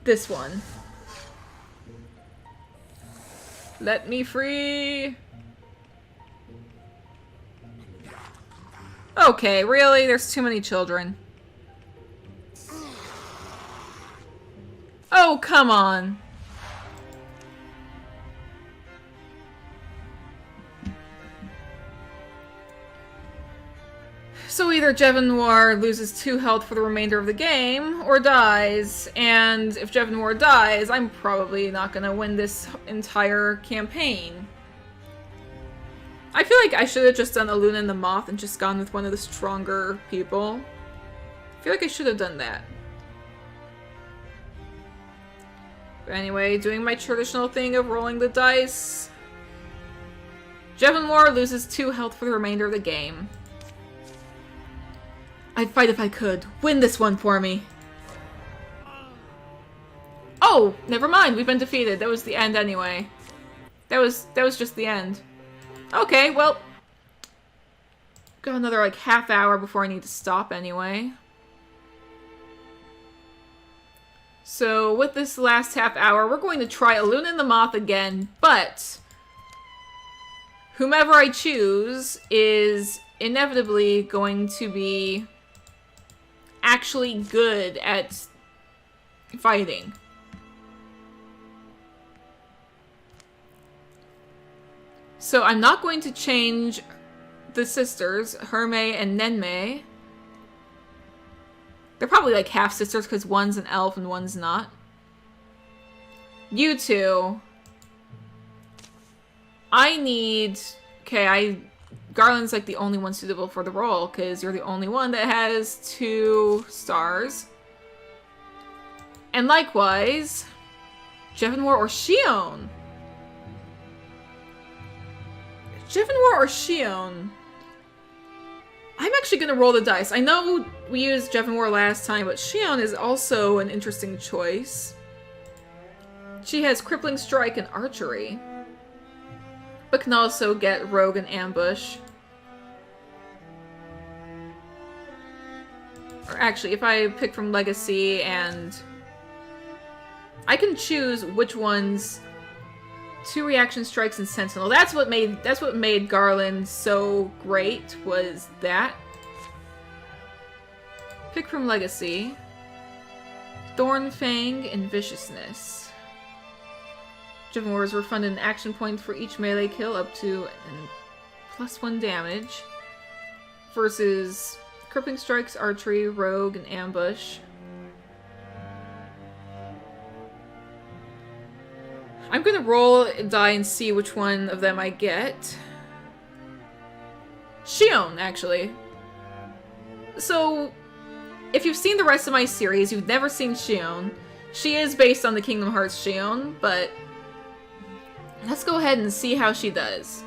this one. Let me free! Okay, really? There's too many children. Oh, come on. So either Jevonwar loses 2 health for the remainder of the game, or dies, and if Jevonwar dies, I'm probably not gonna win this entire campaign. I feel like I should have just done Eluna and the Moth and just gone with one of the stronger people. I feel like I should have done that. But anyway, doing my traditional thing of rolling the dice. Jevonwar loses 2 health for the remainder of the game. I'd fight if I could. Win this one for me. Oh, never mind. We've been defeated. That was the end anyway. That was just the end. Okay, well. Got another like half hour before I need to stop anyway. So with this last half hour, we're going to try Eluna and the Moth again, but whomever I choose is inevitably going to be actually good at fighting. So I'm not going to change the sisters, Herme and Nenme. They're probably like half sisters because one's an elf and one's not. You two. I need... Okay, Garland's like the only one suitable for the role because you're the only one that has 2 stars. And likewise, Jevenwar or Shion. Jevenwar or Shion? I'm actually going to roll the dice. I know we used Jevenwar last time, but Shion is also an interesting choice. She has Crippling Strike and Archery, but can also get Rogue and Ambush. Or actually, if I pick from Legacy and... I can choose which ones... 2 reaction strikes and Sentinel. That's what made Garland so great, was that. Pick from Legacy. Thornfang and Viciousness. Jevenwar is refunded an action point for each melee kill up to +1 damage. Versus Crippling Strikes, Archery, Rogue, and Ambush. I'm gonna roll a die and see which one of them I get. Shion, actually. So, if you've seen the rest of my series, you've never seen Shion. She is based on the Kingdom Hearts Shion, but let's go ahead and see how she does.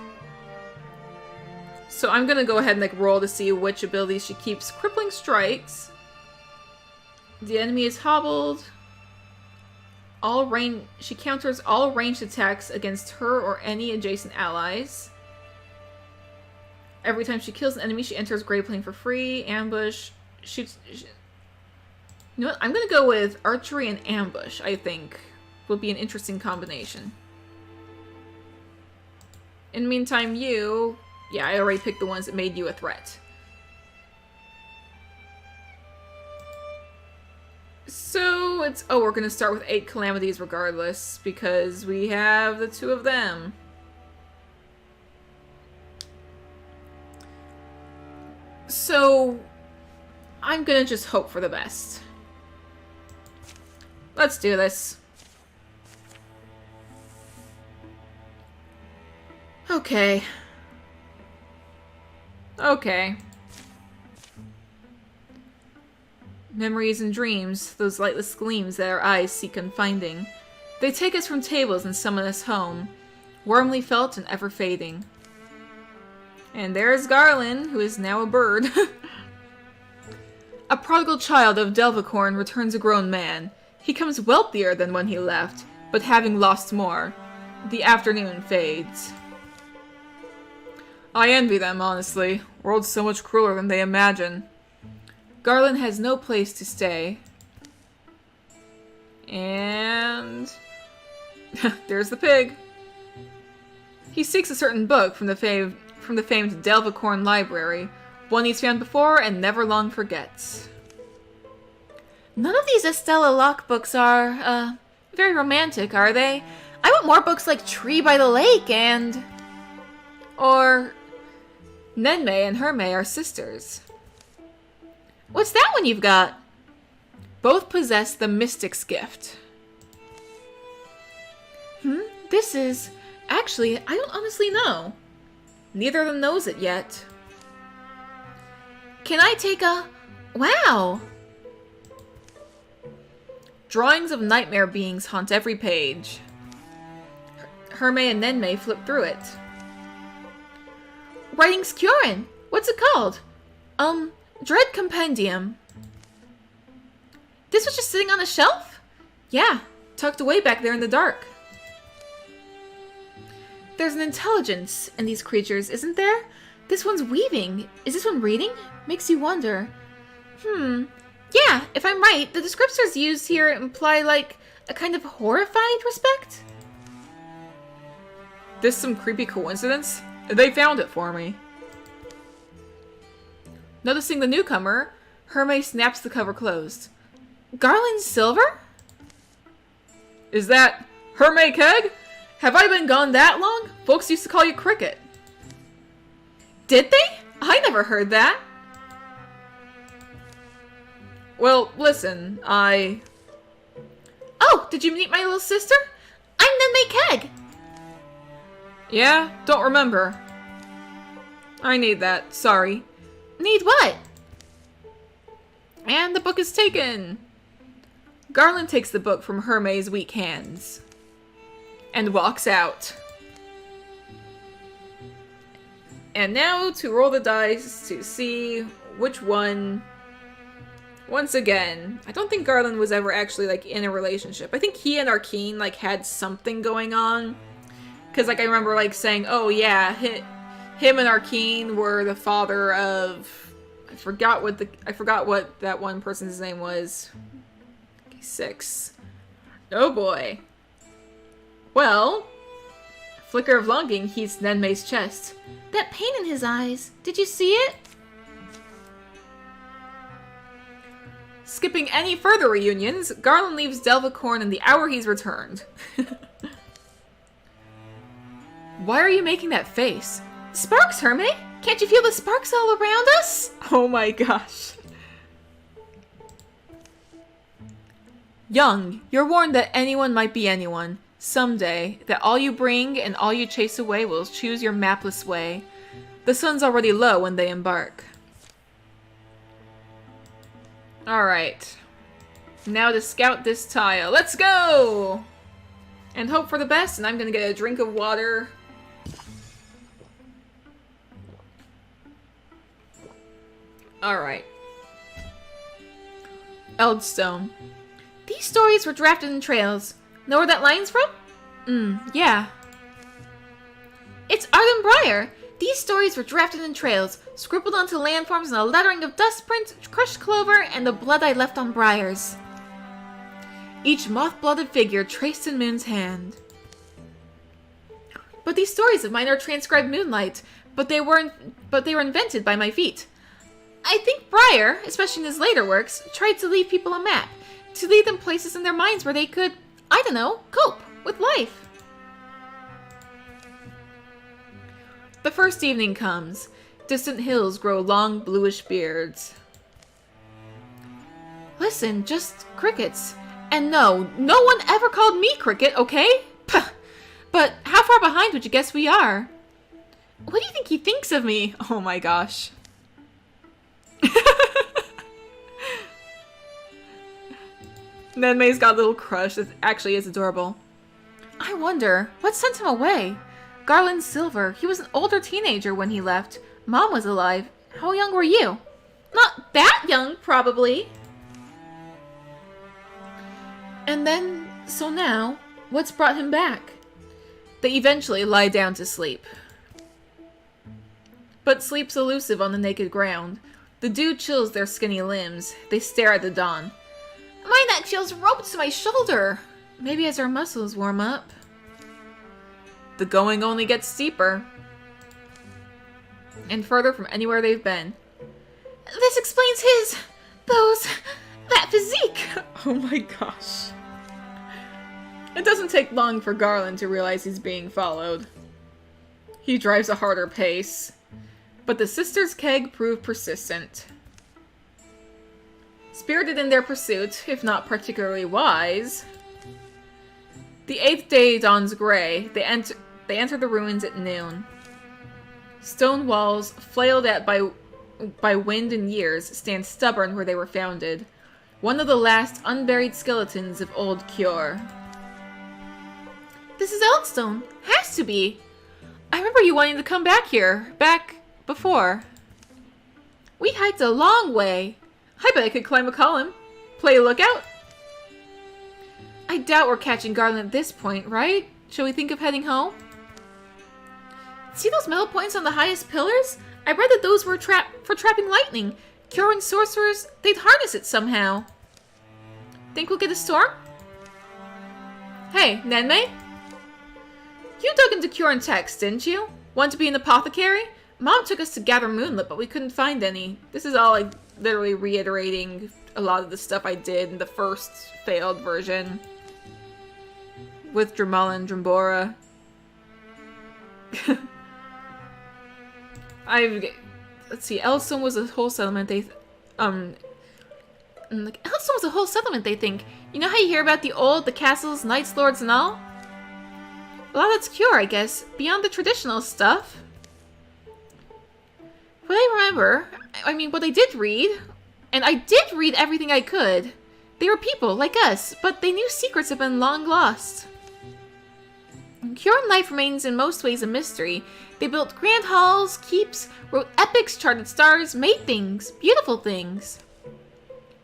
So I'm gonna go ahead and like roll to see which abilities she keeps. Crippling Strikes. The enemy is hobbled. She counters all ranged attacks against her or any adjacent allies. Every time she kills an enemy, she enters Grey Plane for free. Ambush. Shoots... You know what? I'm gonna go with Archery and Ambush, I think. Will be an interesting combination. In the meantime, you... Yeah, I already picked the ones that made you a threat. So, it's... Oh, we're gonna start with 8 calamities regardless, because we have the 2 of them. So, I'm gonna just hope for the best. Let's do this. Okay. Okay. Memories and dreams, those lightless gleams that our eyes seek unfinding. They take us from tables and summon us home, warmly felt and ever fading. And there's Garland, who is now a bird. A prodigal child of Delvicorn returns a grown man. He comes wealthier than when he left, but having lost more. The afternoon fades. I envy them, honestly. World's so much crueler than they imagine. Garland has no place to stay. And... there's the pig. He seeks a certain book from the famed Delvicorn library, one he's found before and never long forgets. None of these Estella Locke books are, very romantic, are they? I want more books like Tree by the Lake and... Or... Nenme and Herme are sisters. What's that one you've got? Both possess the Mystic's Gift. This is... Actually, I don't honestly know. Neither of them knows it yet. Can I take a... Wow! Drawings of nightmare beings haunt every page. Herme and Nenme flip through it. Writing's Kyorin! What's it called? Dread Compendium. This was just sitting on a shelf? Yeah, tucked away back there in the dark. There's an intelligence in these creatures, isn't there? This one's weaving. Is this one reading? Makes you wonder. Yeah, if I'm right, the descriptors used here imply, like, a kind of horrified respect? This some creepy coincidence? They found it for me. Noticing the newcomer, Hermé snaps the cover closed. Garland Silver? Is that Hermé Keg? Have I been gone that long? Folks used to call you Cricket. Did they? I never heard that. Well, listen, Oh, did you meet my little sister? I'm Nenmei Keg. Yeah? Don't remember. I need that. Sorry. Need what? And the book is taken. Garland takes the book from Hermé's weak hands and walks out. And now to roll the dice to see which one. Once again, I don't think Garland was ever actually, like, in a relationship. I think he and Arkeen, like, had something going on. Because, like, I remember, like, saying, oh, yeah, him and Arkeen were the father of... I forgot what that one person's name was. Okay, 6. Oh, boy. Well, flicker of longing heats Nenmei's chest. That pain in his eyes. Did you see it? Skipping any further reunions, Garland leaves Delvacorn in the hour he's returned. Why are you making that face? Sparks, Hermé! Can't you feel the sparks all around us? Oh my gosh. Young, you're warned that anyone might be anyone. Someday, that all you bring and all you chase away will choose your mapless way. The sun's already low when they embark. Alright. Now to scout this tile. Let's go! And hope for the best, and I'm gonna get a drink of water. Alright. Eldstone. These stories were drafted in trails. Know where that line's from? Yeah. It's Arden Briar! These stories were drafted in trails, scribbled onto landforms in a lettering of dust prints, crushed clover, and the blood I left on briars. Each moth-blooded figure traced in Moon's hand. But these stories of mine are transcribed moonlight, but they were invented by my feet. I think Briar, especially in his later works, tried to leave people a map, to lead them places in their minds where they could, I don't know, cope with life. The first evening comes. Distant hills grow long bluish beards. Listen, just crickets. And no one ever called me Cricket, okay? Puh. But how far behind would you guess we are? What do you think he thinks of me? Oh my gosh. Nenmei's got a little crush that actually is adorable. I wonder, what sent him away? Garland Silver. He was an older teenager when he left. Mom was alive. How young were you? Not that young, probably. And then, so now, what's brought him back? They eventually lie down to sleep. But sleep's elusive on the naked ground. The dew chills their skinny limbs. They stare at the dawn. My neck feels roped to my shoulder. Maybe as our muscles warm up. The going only gets steeper. And further from anywhere they've been. This explains that physique. Oh my gosh. It doesn't take long for Garland to realize he's being followed. He drives a harder pace. But the sisters' keg prove persistent. Spirited in their pursuit, if not particularly wise. The 8th day dawns gray. They enter the ruins at noon. Stone walls, flailed at by wind and years, stand stubborn where they were founded. One of the last unburied skeletons of old Cure. This is Eldstone. Has to be. I remember you wanting to come back here. Back before. We hiked a long way. I bet I could climb a column. Play lookout? I doubt we're catching Garland at this point, right? Shall we think of heading home? See those metal points on the highest pillars? I read that those were for trapping lightning. Cure and sorcerers, they'd harness it somehow. Think we'll get a storm? Hey, Nenmei? You dug into Cure and text, didn't you? Want to be an apothecary? Mom took us to gather moonlit, but we couldn't find any. This is all, like, literally reiterating a lot of the stuff I did in the first failed version with Dramala and Drambora. Let's see, Elstone was a whole settlement, Elstone was a whole settlement, they think. You know how you hear about the castles, knights, lords, and all? Well, that's cure, I guess, beyond the traditional stuff. What I remember, what I did read, and I did read everything I could. They were people, like us, but they knew secrets have been long lost. Huron life remains in most ways a mystery. They built grand halls, keeps, wrote epics, charted stars, made things, beautiful things.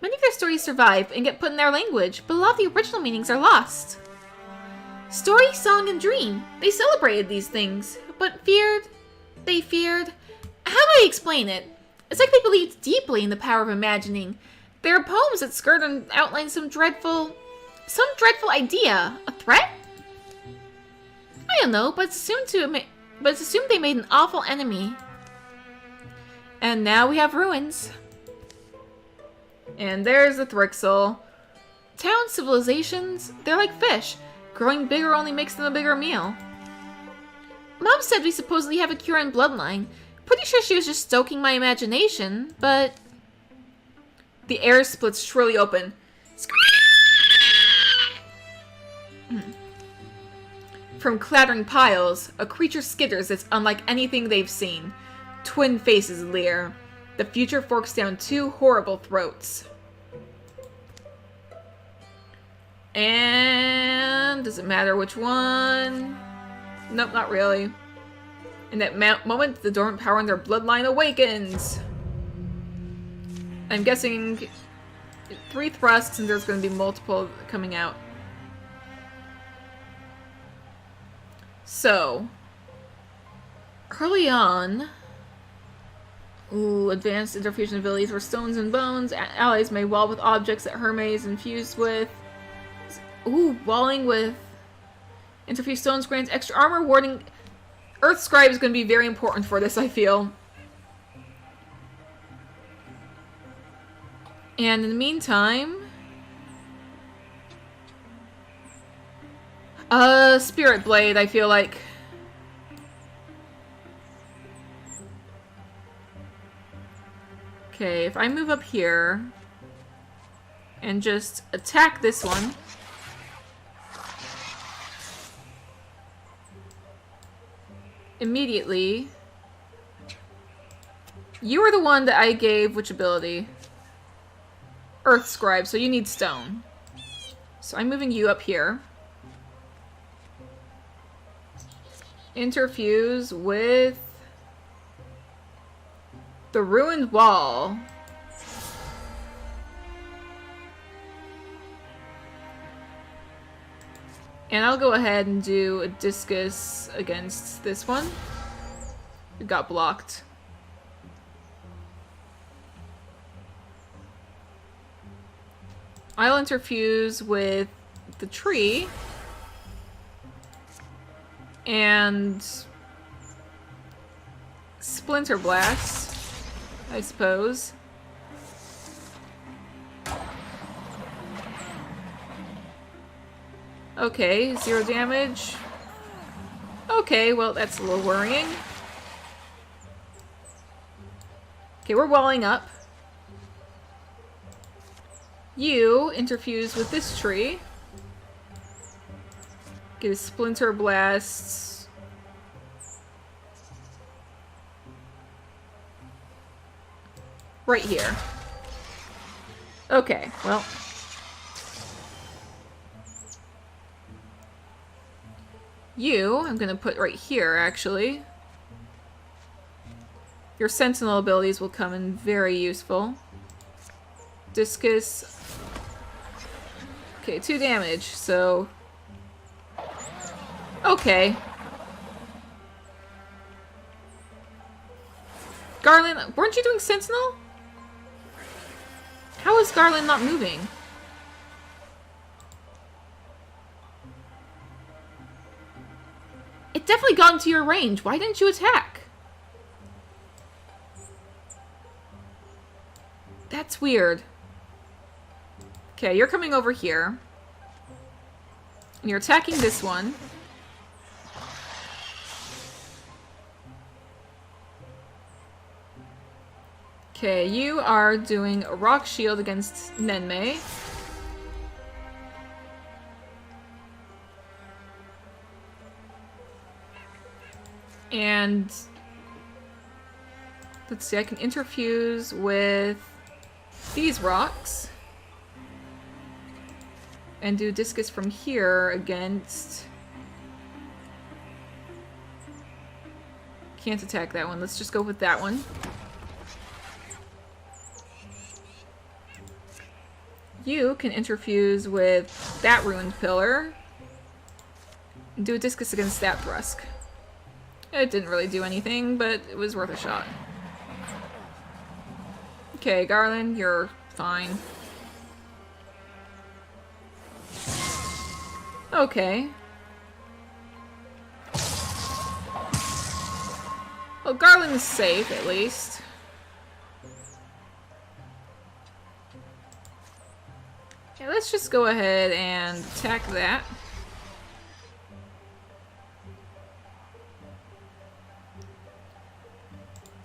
Many of their stories survive and get put in their language, but a lot of the original meanings are lost. Story, song, and dream. They celebrated these things, but they feared... How do I explain it? It's like they believed deeply in the power of imagining. There are poems that skirt and outline some dreadful idea. A threat? I don't know, but it's assumed they made an awful enemy. And now we have ruins. And there's the Thrixel. Town civilizations, they're like fish. Growing bigger only makes them a bigger meal. Mom said we supposedly have a Huron bloodline. Pretty sure she was just stoking my imagination, but... The air splits shrilly open. From clattering piles, a creature skitters that's unlike anything they've seen. Twin faces leer. The future forks down two horrible throats. And... does it matter which one? Nope, not really. In that moment, the dormant power in their bloodline awakens. I'm guessing 3 thrusts, and there's going to be multiple coming out. So, early on, advanced interfusion abilities were stones and bones. Allies may wall with objects that Hermes infused with. Walling with interfused stones grants extra armor. Warding. Earth Scribe is going to be very important for this, I feel. And in the meantime... Spirit Blade, I feel like. Okay, if I move up here and just attack this one. Immediately. You are the one that I gave which ability? Earth Scribe, so you need stone. So I'm moving you up here. Interfuse with the ruined wall. And I'll go ahead and do a discus against this one. It got blocked. I'll interfuse with the tree. And Splinter Blast, I suppose. Okay, 0 damage. Okay, well, that's a little worrying. Okay, we're walling up. You interfuse with this tree. Get a Splinter Blast. Right here. Okay, well. You, I'm gonna put right here, actually. Your Sentinel abilities will come in very useful. Discus. Okay, 2 damage, so... Okay. Garland, weren't you doing Sentinel? How is Garland not moving? It definitely got into your range. Why didn't you attack? That's weird. Okay, you're coming over here. And you're attacking this one. Okay, you are doing a rock shield against Nenmei. And let's see, I can interfuse with these rocks and do discus from here against... Can't attack that one. Let's just go with that one. You can interfuse with that ruined pillar and do a discus against that Thrusk. It didn't really do anything, but it was worth a shot. Okay, Garland, you're fine. Okay. Well, Garland is safe, at least. Yeah, let's just go ahead and attack that.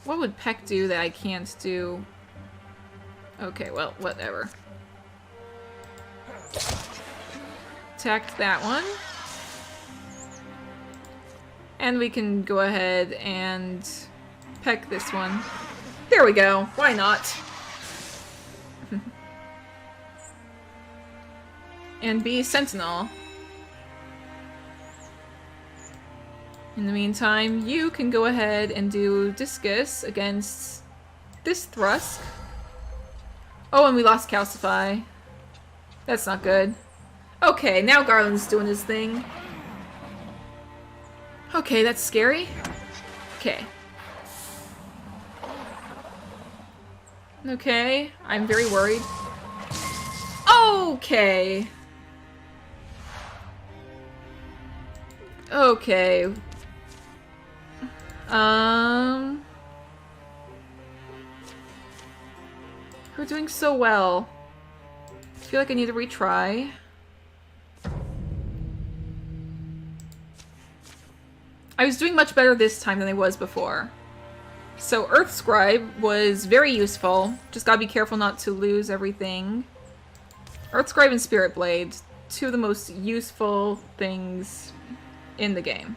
What would Peck do that I can't do? Okay, well, whatever. Attacked that one. And we can go ahead and peck this one. There we go. Why not? And be Sentinel. In the meantime, you can go ahead and do Discus against this Thrusk. Oh, and we lost Calcify. That's not good. Okay, now Garland's doing his thing. Okay, that's scary. Okay. Okay, I'm very worried. Okay. Okay. We're doing so well. I feel like I need to retry. I was doing much better this time than I was before. So Earth Scribe was very useful. Just gotta be careful not to lose everything. Earth Scribe and Spirit Blade, two of the most useful things in the game.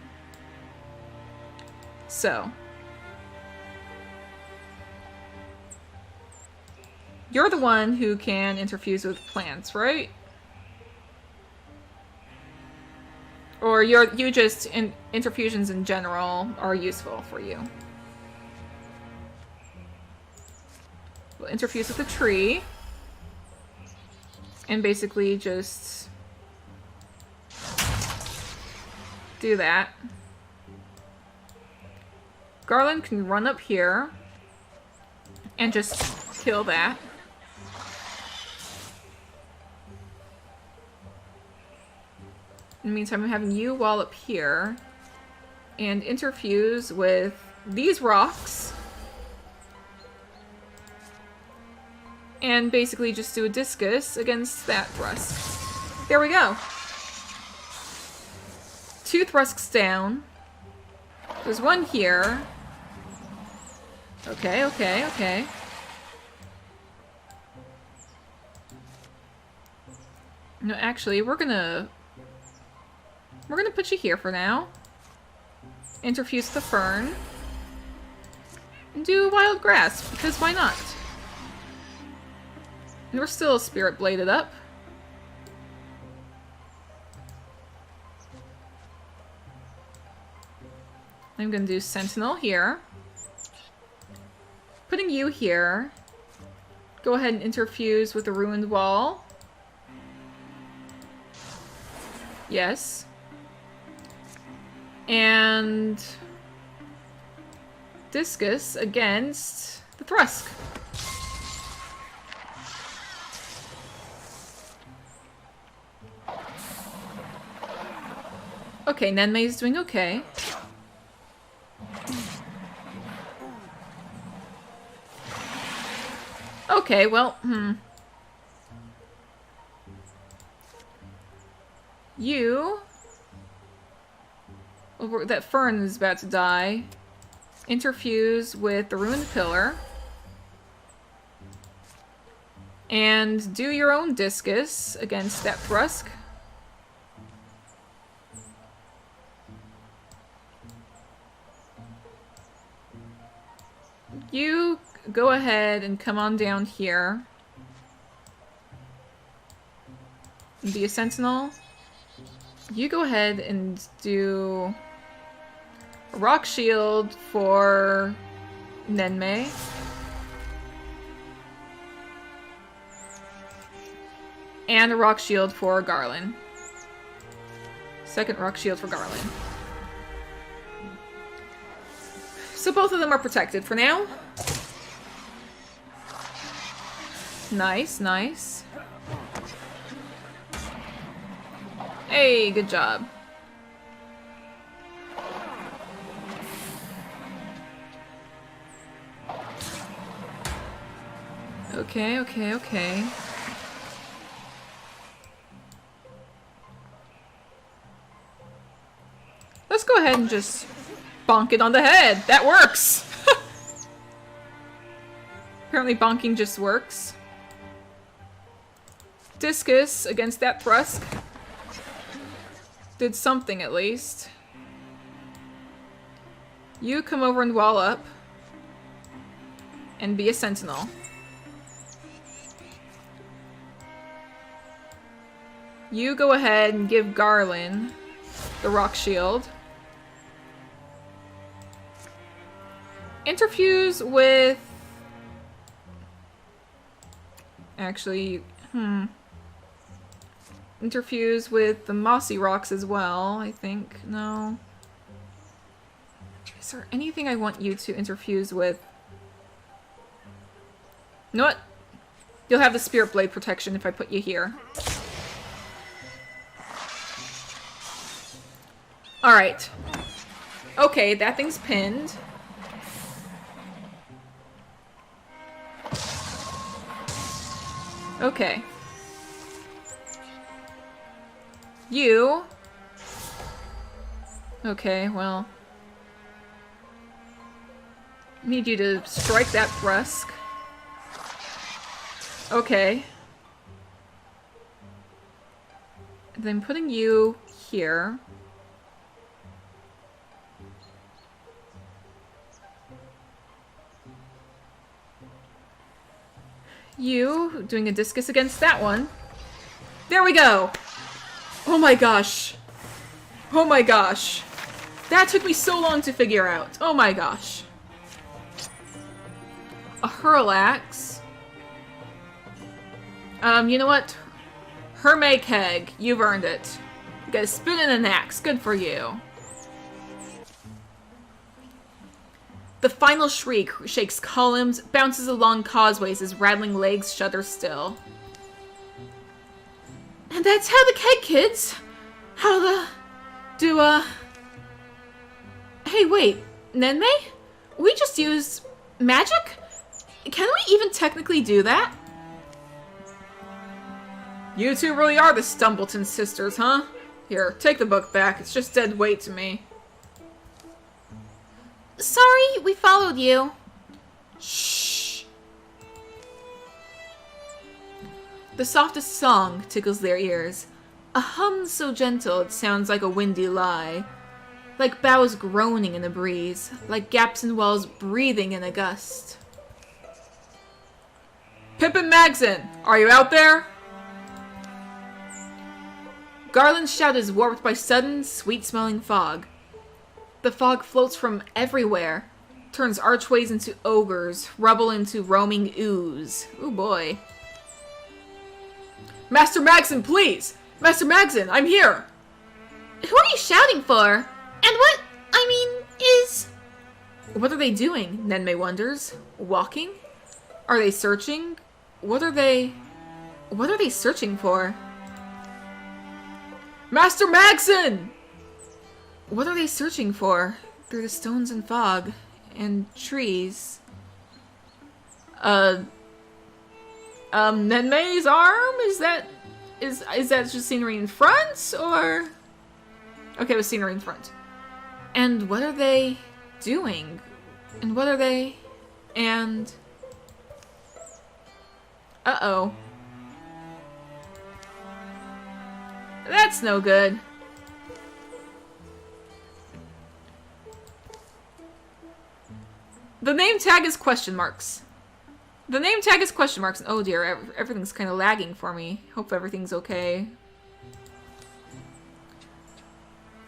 So. You're the one who can interfuse with plants, right? Or you just, interfusions in general are useful for you. We'll interfuse with a tree. And basically just do that. Garland can run up here and just kill that. In the meantime, I'm having you wall up here and interfuse with these rocks. And basically just do a discus against that Thrusk. There we go. 2 Thrusks down. There's one here. Okay, okay, okay. No, actually, we're gonna put you here for now. Interfuse the fern. And do wild grass, because why not? And we're still Spirit Bladed up. I'm gonna do Sentinel here. Putting you here. Go ahead and interfuse with the ruined wall. Yes. And discus against the Thrusk. Okay, Nenmei's doing okay. Okay, well, You... Well, that Fern is about to die. Interfuse with the ruined pillar. And do your own discus against that Thrusk. You go ahead and come on down here. And be a sentinel. You go ahead and do a rock shield for Nenmei. And a rock shield for Garland. Second rock shield for Garland. So both of them are protected for now. Nice, nice. Hey, good job. Okay, okay, okay. Let's go ahead and just bonk it on the head. That works! Apparently bonking just works. Discus against that Thrusk. Did something at least. You come over and wall up. And be a sentinel. You go ahead and give Garland the rock shield. Interfuse with... Actually, interfuse with the mossy rocks as well, I think. No. Is there anything I want you to interfuse with? You know what? You'll have the Spirit Blade protection if I put you here. Alright. Okay, that thing's pinned. Okay. You... Okay, well... Need you to strike that Thrusk. Okay. Then putting you here. You doing a discus against that one. There we go! Oh my gosh. Oh my gosh. That took me so long to figure out. Oh my gosh. A Hurlax. You know what? Hermay Keg. You've earned it. You got a spin and an axe. Good for you. The final shriek shakes columns, bounces along causeways as rattling legs shudder still. And that's how the keg kids... How the... Hey, wait. Nenmei? We just used... magic? Can we even technically do that? You two really are the Stumbleton sisters, huh? Here, take the book back. It's just dead weight to me. Sorry, we followed you. Shh. The softest song tickles their ears. A hum so gentle it sounds like a windy lie. Like boughs groaning in a breeze. Like gaps in walls breathing in a gust. Pippin Magson, are you out there? Garland's shout is warped by sudden, sweet-smelling fog. The fog floats from everywhere, turns archways into ogres, rubble into roaming ooze. Ooh boy. Master Magson, please! Master Magson, I'm here! Who are you shouting for? And what, is... What are they doing, Nenmei wonders? Walking? Are they searching? What are they searching for? Master Magson! What are they searching for? Through the stones and fog. And trees. Nenmei's arm? Is that just scenery in front, or? Okay, it was scenery in front. And what are they doing? And what are they? And... Uh-oh. That's no good. The name tag is question marks. The name tag is question marks. Oh dear, everything's kind of lagging for me. Hope everything's okay.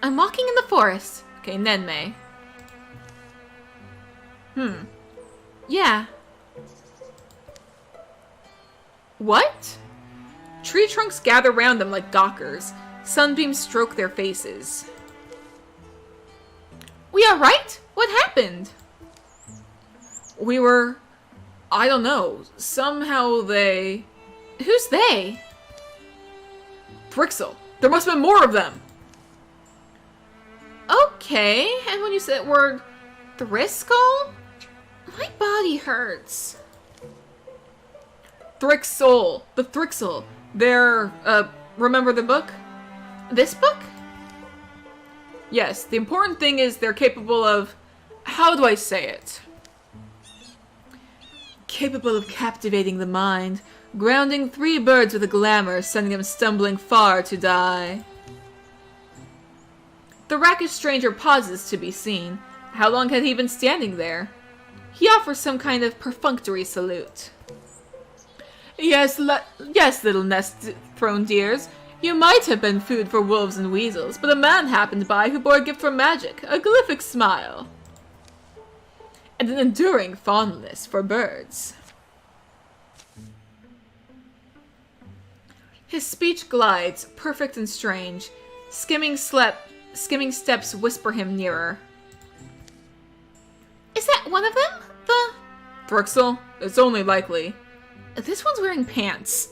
I'm walking in the forest. Okay, Nenmei. Yeah. What? Tree trunks gather round them like gawkers. Sunbeams stroke their faces. We are right? What happened? We were... I don't know. Somehow they... Who's they? Thrixl. There must have been more of them. Okay, and when you said the word Thrixl? My body hurts. Thrixl. The Thrixl. They're, remember the book? This book? Yes, the important thing is they're capable of... How do I say it? Capable of captivating the mind, grounding 3 birds with a glamour, sending them stumbling far to die. The rakish stranger pauses to be seen. How long had he been standing there? He offers some kind of perfunctory salute. Yes, little nest-thrown dears. You might have been food for wolves and weasels, but a man happened by who bore a gift from magic, a glyphic smile, and an enduring fondness for birds. His speech glides, perfect and strange. Skimming steps whisper him nearer. Is that one of them? The... Thrixl? It's only likely. This one's wearing pants.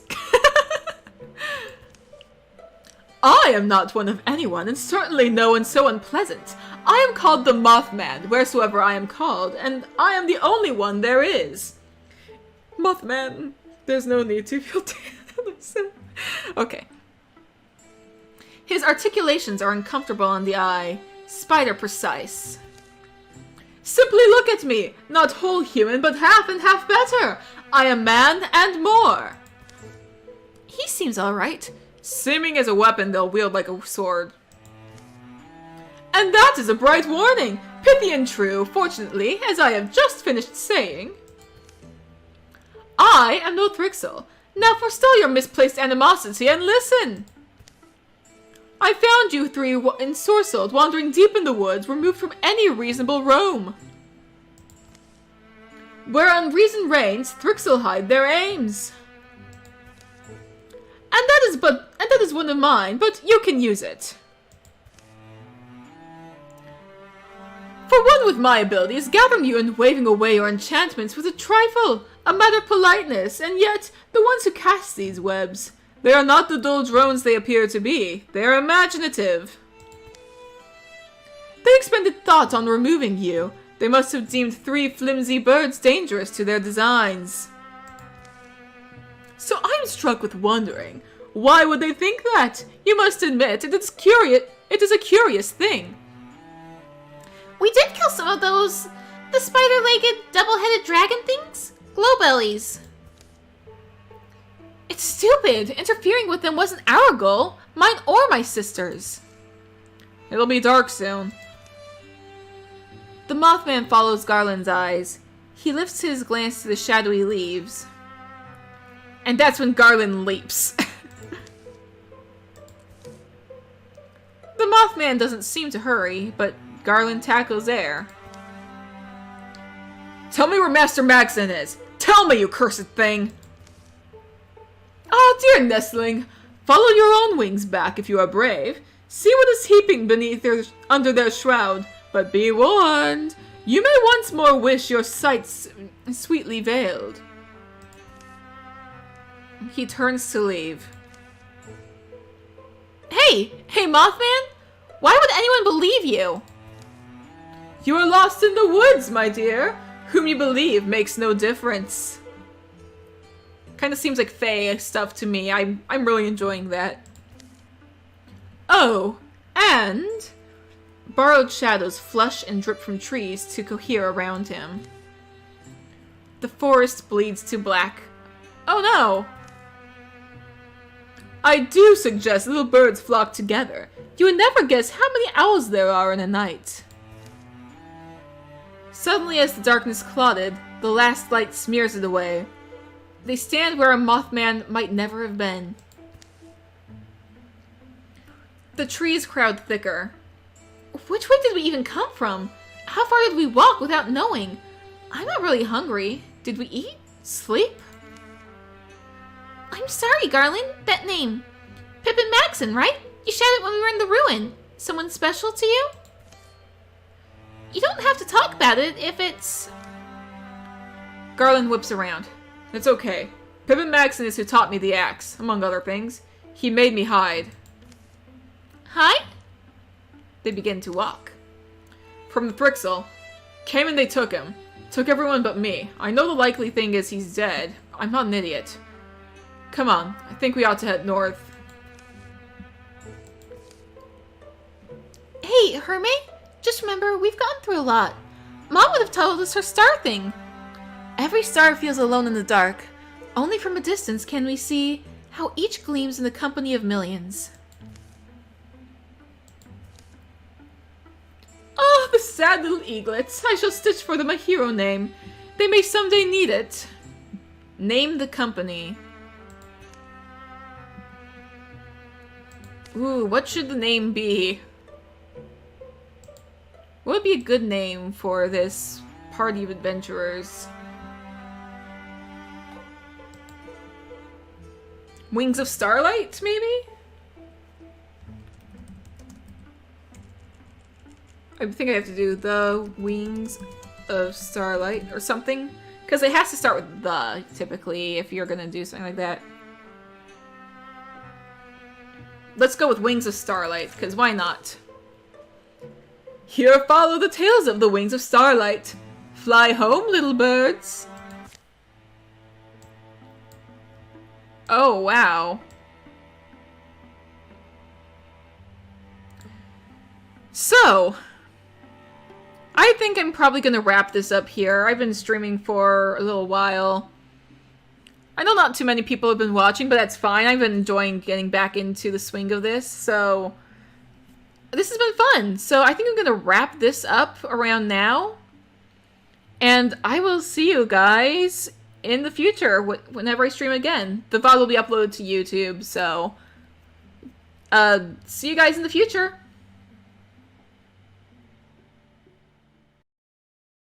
I am not one of anyone, and certainly no one so unpleasant. I am called the Mothman, wheresoever I am called, and I am the only one there is. Mothman, there's no need to feel Okay. His articulations are uncomfortable on the eye, spider precise. Simply look at me, not whole human, but half and half better. I am man and more. He seems alright. Seeming as a weapon they'll wield like a sword. And that is a bright warning. Pithy and true, fortunately, as I have just finished saying. I am no Thrixl. Now forestall your misplaced animosity and listen. I found you 3 ensorcelled, wandering deep in the woods, removed from any reasonable roam. Where unreason reigns, Thrixl hide their aims. And that is one of mine, but you can use it. For one with my abilities, gathering you and waving away your enchantments was a trifle, a matter of politeness, and yet the ones who cast these webs, they are not the dull drones they appear to be. They are imaginative. They expended thought on removing you. They must have deemed 3 flimsy birds dangerous to their designs. So I'm struck with wondering, why would they think that? You must admit, it is a curious thing. We did kill some of those, the spider-legged, double-headed dragon things? Glowbellies. It's stupid. Interfering with them wasn't our goal, mine or my sister's. It'll be dark soon. The Mothman follows Garland's eyes. He lifts his glance to the shadowy leaves. And that's when Garland leaps. The Mothman doesn't seem to hurry, but Garland tackles air. Tell me where Master Maxon is! Tell me, you cursed thing! Oh, dear nestling, follow your own wings back if you are brave. See what is heaping under their shroud, but be warned, you may once more wish your sights sweetly veiled. He turns to leave. Hey, Mothman! Why would anyone believe you? You are lost in the woods, my dear. Whom you believe makes no difference. Kind of seems like Fae stuff to me. I'm really enjoying that. Oh, and borrowed shadows flush and drip from trees to cohere around him. The forest bleeds to black. Oh no! I do suggest little birds flock together. You would never guess how many owls there are in a night. Suddenly, as the darkness clouded, the last light smears it away. They stand where a Mothman might never have been. The trees crowd thicker. Which way did we even come from? How far did we walk without knowing? I'm not really hungry. Did we eat? Sleep? I'm sorry, Garland. That name. Pippin Maxon, right? You shouted when we were in the ruin. Someone special to you? You don't have to talk about it if it's... Garland whips around. It's okay. Pippin Maxon is who taught me the axe, among other things. He made me hide. Hide? They begin to walk. From the Thrixel. Came and they took him. Took everyone but me. I know the likely thing is he's dead. I'm not an idiot. Come on, I think we ought to head north. Hey, Herme, just remember, we've gone through a lot. Mom would have told us her star thing. Every star feels alone in the dark. Only from a distance can we see how each gleams in the company of millions. Oh, the sad little eaglets. I shall stitch for them a hero name. They may someday need it. Name the company. Ooh, what should the name be? What would be a good name for this party of adventurers? Wings of Starlight, maybe? I think I have to do the Wings of Starlight or something. Because it has to start with the, typically, if you're gonna do something like that. Let's go with Wings of Starlight, because why not? Here follow the tales of the Wings of Starlight. Fly home, little birds. Oh, wow. So, I think I'm probably going to wrap this up here. I've been streaming for a little while. I know not too many people have been watching, but that's fine. I've been enjoying getting back into the swing of this, so this has been fun. So I think I'm going to wrap this up around now. And I will see you guys in the future whenever I stream again. The VOD will be uploaded to YouTube, so see you guys in the future.